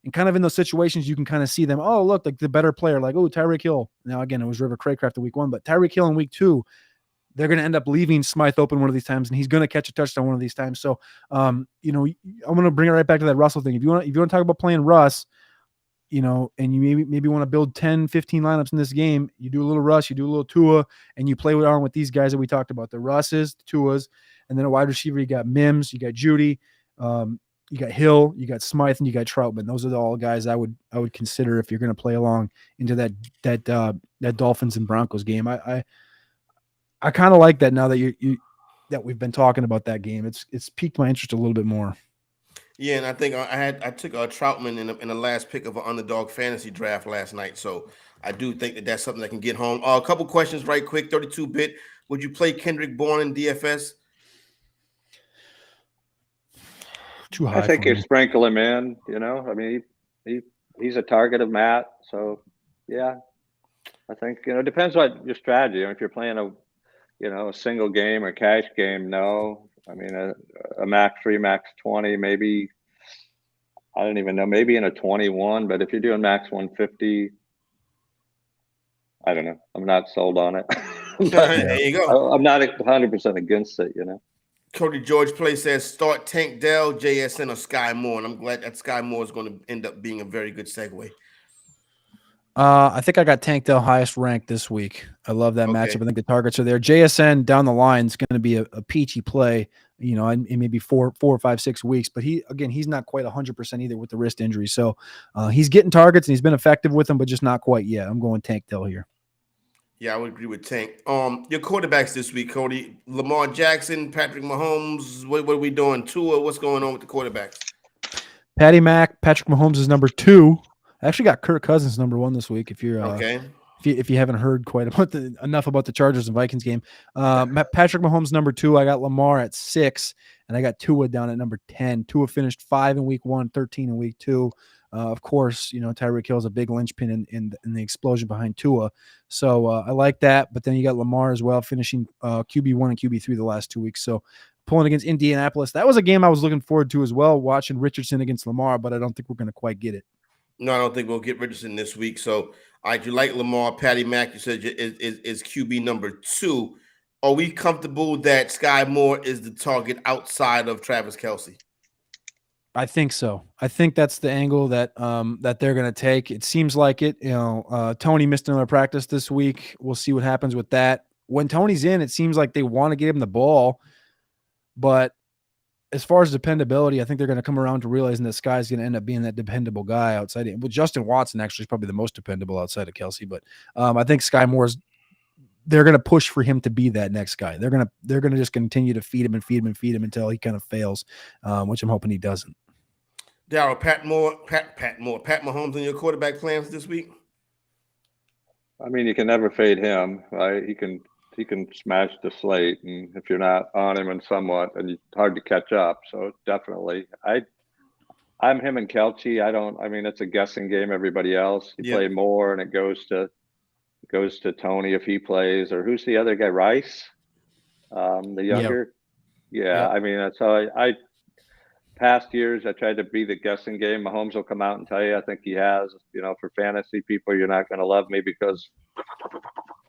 Speaker 2: And kind of in those situations, you can kind of see them, oh, look, like the better player, like, oh, Tyreek Hill. Now, again, it was River Craycraft in week 1, but Tyreek Hill in week 2, they're going to end up leaving Smythe open one of these times, and he's going to catch a touchdown one of these times. So, I'm going to bring it right back to that Russell thing. If you want to talk about playing Russ, and you maybe want to build 10, 15 lineups in this game, you do a little Russ, you do a little Tua, and you play with these guys that we talked about, the Russes, the Tuas, and then a wide receiver, you got Mims, you got Judy, you got Hill, you got Smythe, and you got Troutman. Those are all guys I would consider if you're going to play along into that Dolphins and Broncos game. I kind of like that now that that we've been talking about that game. It's piqued my interest a little bit more.
Speaker 1: Yeah, and I think I took Troutman in the last pick of an underdog fantasy draft last night. So I do think that that's something that can get home. A couple questions right quick. 32-bit. Would you play Kendrick Bourne in DFS?
Speaker 2: too high.
Speaker 3: I think
Speaker 2: for
Speaker 3: you
Speaker 2: me.
Speaker 3: sprinkle him in. I mean, he's a target of Matt. So yeah, I think it depends what your strategy. If you're playing a single game or cash game, no. I mean, a max 3, max 20, maybe. I don't even know. Maybe in a 21, but if you're doing max 150, I don't know. I'm not sold on it. But
Speaker 1: There you go.
Speaker 3: I'm not 100% against it.
Speaker 1: Cody George Play says start Tank Dell, JSN, or Sky Moore, and I'm glad that Sky Moore is going to end up being a very good segue.
Speaker 2: I think I got Tank Dell highest ranked this week. I love that matchup. I think the targets are there. JSN down the line is going to be a peachy play, in maybe 4 or 5, 6 weeks. But he's not quite 100% either with the wrist injury. So he's getting targets and he's been effective with them, but just not quite yet. I'm going Tank Dell here.
Speaker 1: Yeah, I would agree with Tank. Your quarterbacks this week, Cody: Lamar Jackson, Patrick Mahomes. What are we doing? Tua, what's going on with the quarterbacks?
Speaker 2: Patty Mac, Patrick Mahomes is number 2. I actually got Kirk Cousins number 1 this week. If you're
Speaker 1: okay,
Speaker 2: if you haven't heard enough about the Chargers and Vikings game, Patrick Mahomes number 2. I got Lamar at 6, and I got Tua down at number 10. Tua finished 5 in week 1, 13 in week 2. Of course, Tyreek Hill is a big linchpin in the explosion behind Tua. So I like that. But then you got Lamar as well, finishing QB1 and QB3 the last 2 weeks. So pulling against Indianapolis, that was a game I was looking forward to as well, watching Richardson against Lamar, but I don't think we're going to quite get it.
Speaker 1: No, I don't think we'll get Richardson this week. So, all right, you like Lamar. Patty Mac, you said is QB number 2. Are we comfortable that Sky Moore is the target outside of Travis Kelce?
Speaker 2: I think so. I think that's the angle that they're going to take. It seems like it. Tony missed another practice this week. We'll see what happens with that. When Tony's in, it seems like they want to get him the ball, but as far as dependability, I think they're going to come around to realizing that Sky's going to end up being that dependable guy outside. Well, Justin Watson actually is probably the most dependable outside of Kelce, but I think Sky Moore's. They're going to push for him to be that next guy. They're going to just continue to feed him until he kind of fails, which I'm hoping he doesn't.
Speaker 1: Daryl, Pat Mahomes in your quarterback plans this week?
Speaker 3: I mean, you can never fade him, right? He can smash the slate, and if you're not on him and somewhat, and it's hard to catch up. So definitely, I'm him and Kelce. I mean, it's a guessing game. Everybody else, you play more, and it goes to Tony if he plays, or who's the other guy? Rice, the younger. Yeah, I mean, that's how I past years I tried to be the guessing game. Mahomes will come out and tell you. I think he has. For fantasy people, you're not going to love me because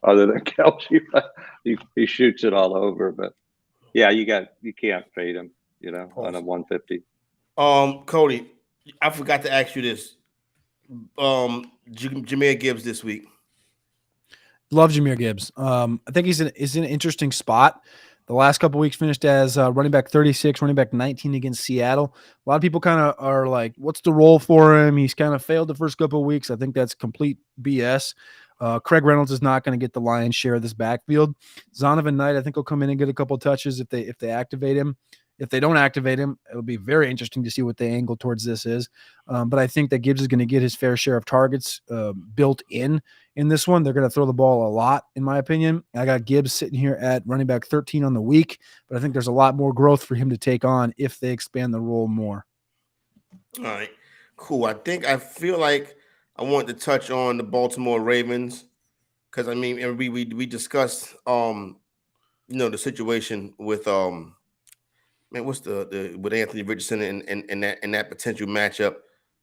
Speaker 3: other than Kelce, he shoots it all over. But yeah, you can't fade him. On a 150.
Speaker 1: Cody, I forgot to ask you this. Jahmyr Gibbs this week.
Speaker 2: Love Jahmyr Gibbs. I think he's in an interesting spot. The last couple of weeks finished as running back 36, running back 19 against Seattle. A lot of people kind of are like, what's the role for him? He's kind of failed the first couple of weeks. I think that's complete BS. Craig Reynolds is not going to get the lion's share of this backfield. Zonovan Knight, I think, will come in and get a couple of touches if they activate him. If they don't activate him, it'll be very interesting to see what the angle towards this is. But I think that Gibbs is going to get his fair share of targets built in this one. They're going to throw the ball a lot, in my opinion. I got Gibbs sitting here at running back 13 on the week, but I think there's a lot more growth for him to take on if they expand the role more.
Speaker 1: All right, cool. I feel like I want to touch on the Baltimore Ravens because I mean we discussed the situation with what's with Anthony Richardson and that potential matchup.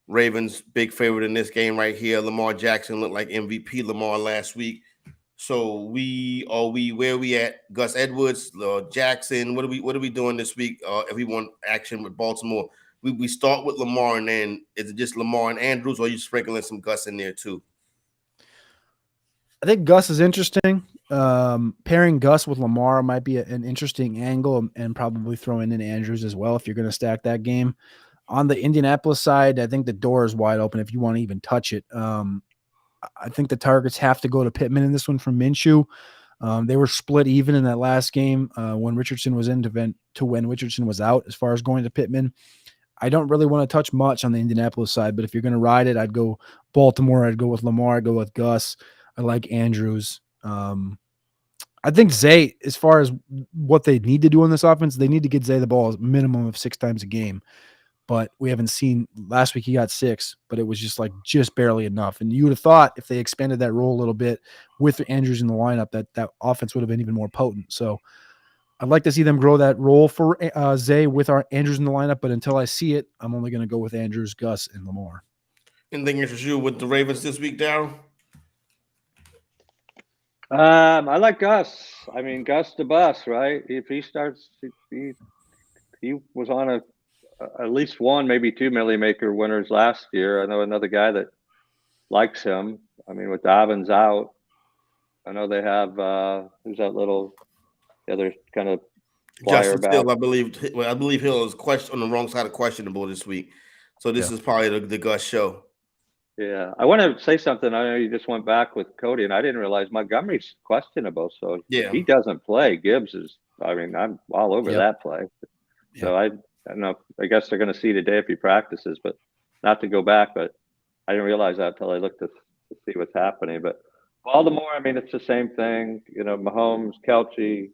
Speaker 1: Ravens big favorite in this game right here. Lamar Jackson looked like MVP Lamar last week. So where are we at? Gus Edwards, Jackson. What are we doing this week? If we want action with Baltimore, we start with Lamar, and then is it just Lamar and Andrews, or are you sprinkling some Gus in there too?
Speaker 2: I think Gus is interesting. Pairing Gus with Lamar might be an interesting angle, and probably throwing in Andrews as well if you're going to stack that game. On the Indianapolis side, I think the door is wide open if you want to even touch it. I think the targets have to go to Pittman in this one from Minshew. They were split even in that last game when Richardson was in to when Richardson was out as far as going to Pittman. I don't really want to touch much on the Indianapolis side, but if you're going to ride it, I'd go Baltimore. I'd go with Lamar. I'd go with Gus. I like Andrews. I think Zay, as far as what they need to do in this offense, they need to get Zay the ball a minimum of 6 times a game. but we haven't seen. Last week he got 6, but it was just barely enough. And you would have thought if they expanded that role a little bit with Andrews in the lineup, that offense would have been even more potent. So I'd like to see them grow that role for Zay with our Andrews in the lineup, but until I see it, I'm only going to go with Andrews, Gus, and Lamar.
Speaker 1: Anything interests you with the Ravens this week, Daryl?
Speaker 3: I like Gus. I mean, Gus the bus, right? If he starts, he was on at least one, maybe 2 Millie Maker winners last year. I know another guy that likes him. I mean, with Dobbins out, I know they have who's that little other kind of flyer
Speaker 1: Justice
Speaker 3: back.
Speaker 1: Hill, I believe Hill is on the wrong side of questionable this week. So this is probably the Gus show.
Speaker 3: Yeah, I want to say something. I know you just went back with Cody, and I didn't realize Montgomery's questionable. So if he doesn't play, Gibbs is. I mean, I'm all over that play. So I don't know. I guess they're going to see today if he practices, but not to go back. But I didn't realize that until I looked to see what's happening. But Baltimore, I mean, it's the same thing. You know, Mahomes, Kelce,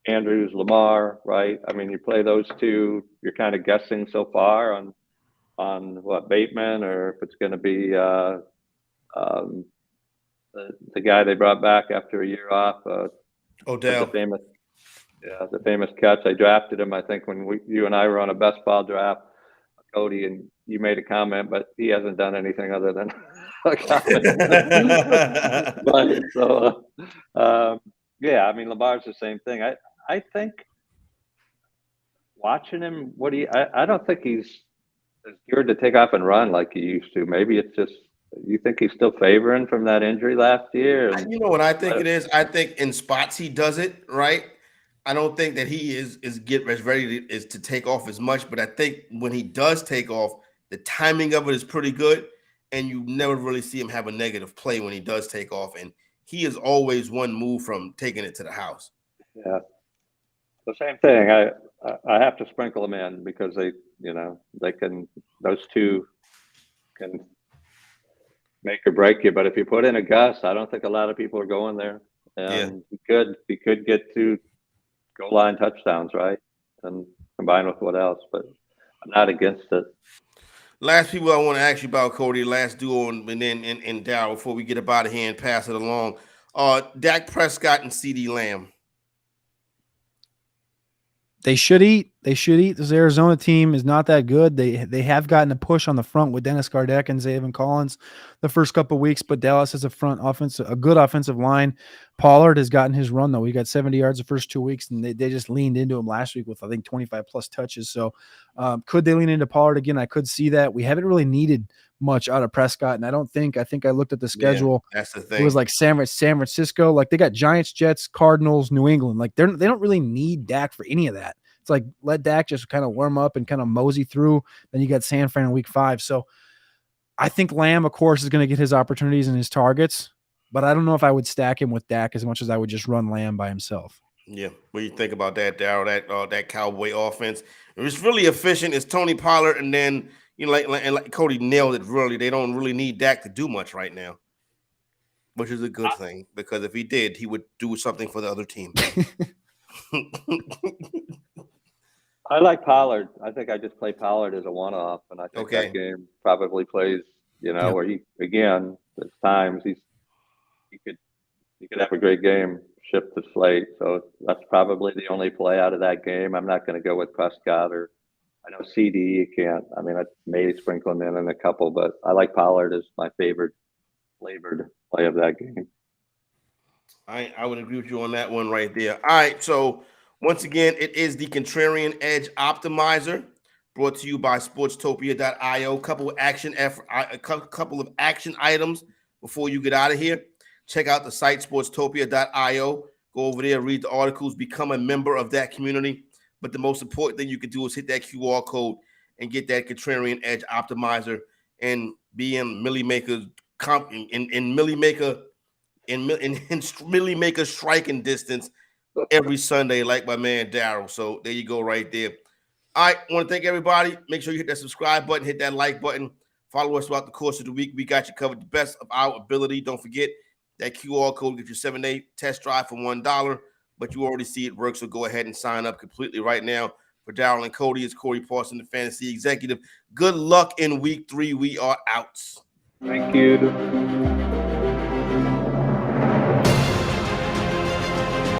Speaker 3: Andrews, Lamar, right? I mean, you play those two, you're kind of guessing so far on what Bateman, or if it's going to be the guy they brought back after a year off,
Speaker 1: Odell.
Speaker 3: The famous catch. I drafted him, I think, when you and I were on a best ball draft, Cody, and you made a comment, but he hasn't done anything other than a comment. But so, yeah, I mean, Lamar's the same thing. I think watching him, I don't think he's as geared to take off and run like he used to. Maybe it's just, you think he's still favoring from that injury last year?
Speaker 1: You know what I think it is? I think in spots he does it, right? I don't think that he is ready to take off as much, but I think when he does take off, the timing of it is pretty good, and you never really see him have a negative play when he does take off, and he is always one move from taking it to the house.
Speaker 3: Yeah, the same thing. I have to sprinkle them in because those two can make or break you. But if you put in a Gus, I don't think a lot of people are going there, and he could get 2 goal line touchdowns, right? And combined with what else, but I'm not against it.
Speaker 1: Last people I want to ask you about, Cody, last duo, and then in Daryl before we get up out of here and pass it along. Dak Prescott and CeeDee Lamb.
Speaker 2: They should eat. This Arizona team is not that good. They have gotten a push on the front with Dennis Gardeck and Zaven Collins the first couple of weeks, but Dallas has a good offensive line. Pollard has gotten his run, though. He got 70 yards the first 2 weeks, and they just leaned into him last week with, I think, 25-plus touches. So could they lean into Pollard again? I could see that. We haven't really needed much out of Prescott, and I think I looked at the schedule.
Speaker 1: Yeah, that's the thing.
Speaker 2: It was like San Francisco. Like, they got Giants, Jets, Cardinals, New England. Like, they don't really need Dak for any of that. It's like, let Dak just kind of warm up and kind of mosey through. Then you got San Fran in week 5. So I think Lamb, of course, is going to get his opportunities and his targets, but I don't know if I would stack him with Dak as much as I would just run Lamb by himself.
Speaker 1: Yeah. What do you think about that, Daryl? That Cowboy offense? It was really efficient. It's Tony Pollard, and then, like Cody nailed it, really. They don't really need Dak to do much right now, which is a good thing, because if he did, he would do something for the other team.
Speaker 3: I like Pollard. I think I just play Pollard as a one-off, and I think that game probably plays, where he, again, there's times he could have a great game, shift the slate. So that's probably the only play out of that game. I'm not going to go with Prescott, or I know CD, you can't. I mean, I may sprinkle him in a couple, but I like Pollard as my favorite flavored play of that game.
Speaker 1: I would agree with you on that one right there. All right, so once again, it is the Contrarian Edge Optimizer, brought to you by Sportstopia.io. Couple of action items before you get out of here. Check out the site, Sportstopia.io. Go over there, read the articles, become a member of that community. But the most important thing you can do is hit that QR code and get that Contrarian Edge Optimizer and be in Millie Maker Millie Maker striking distance every Sunday, like my man Daryl. So there you go, right there. All right, I want to thank everybody. Make sure you hit that subscribe button, hit that like button. Follow us throughout the course of the week. We got you covered the best of our ability. Don't forget that QR code gets you 7-day test drive for $1. But you already see it works, so go ahead and sign up completely right now. For Daryl and Cody, it's Corey Parson, the fantasy executive. Good luck in week 3. We are out.
Speaker 3: Thank you.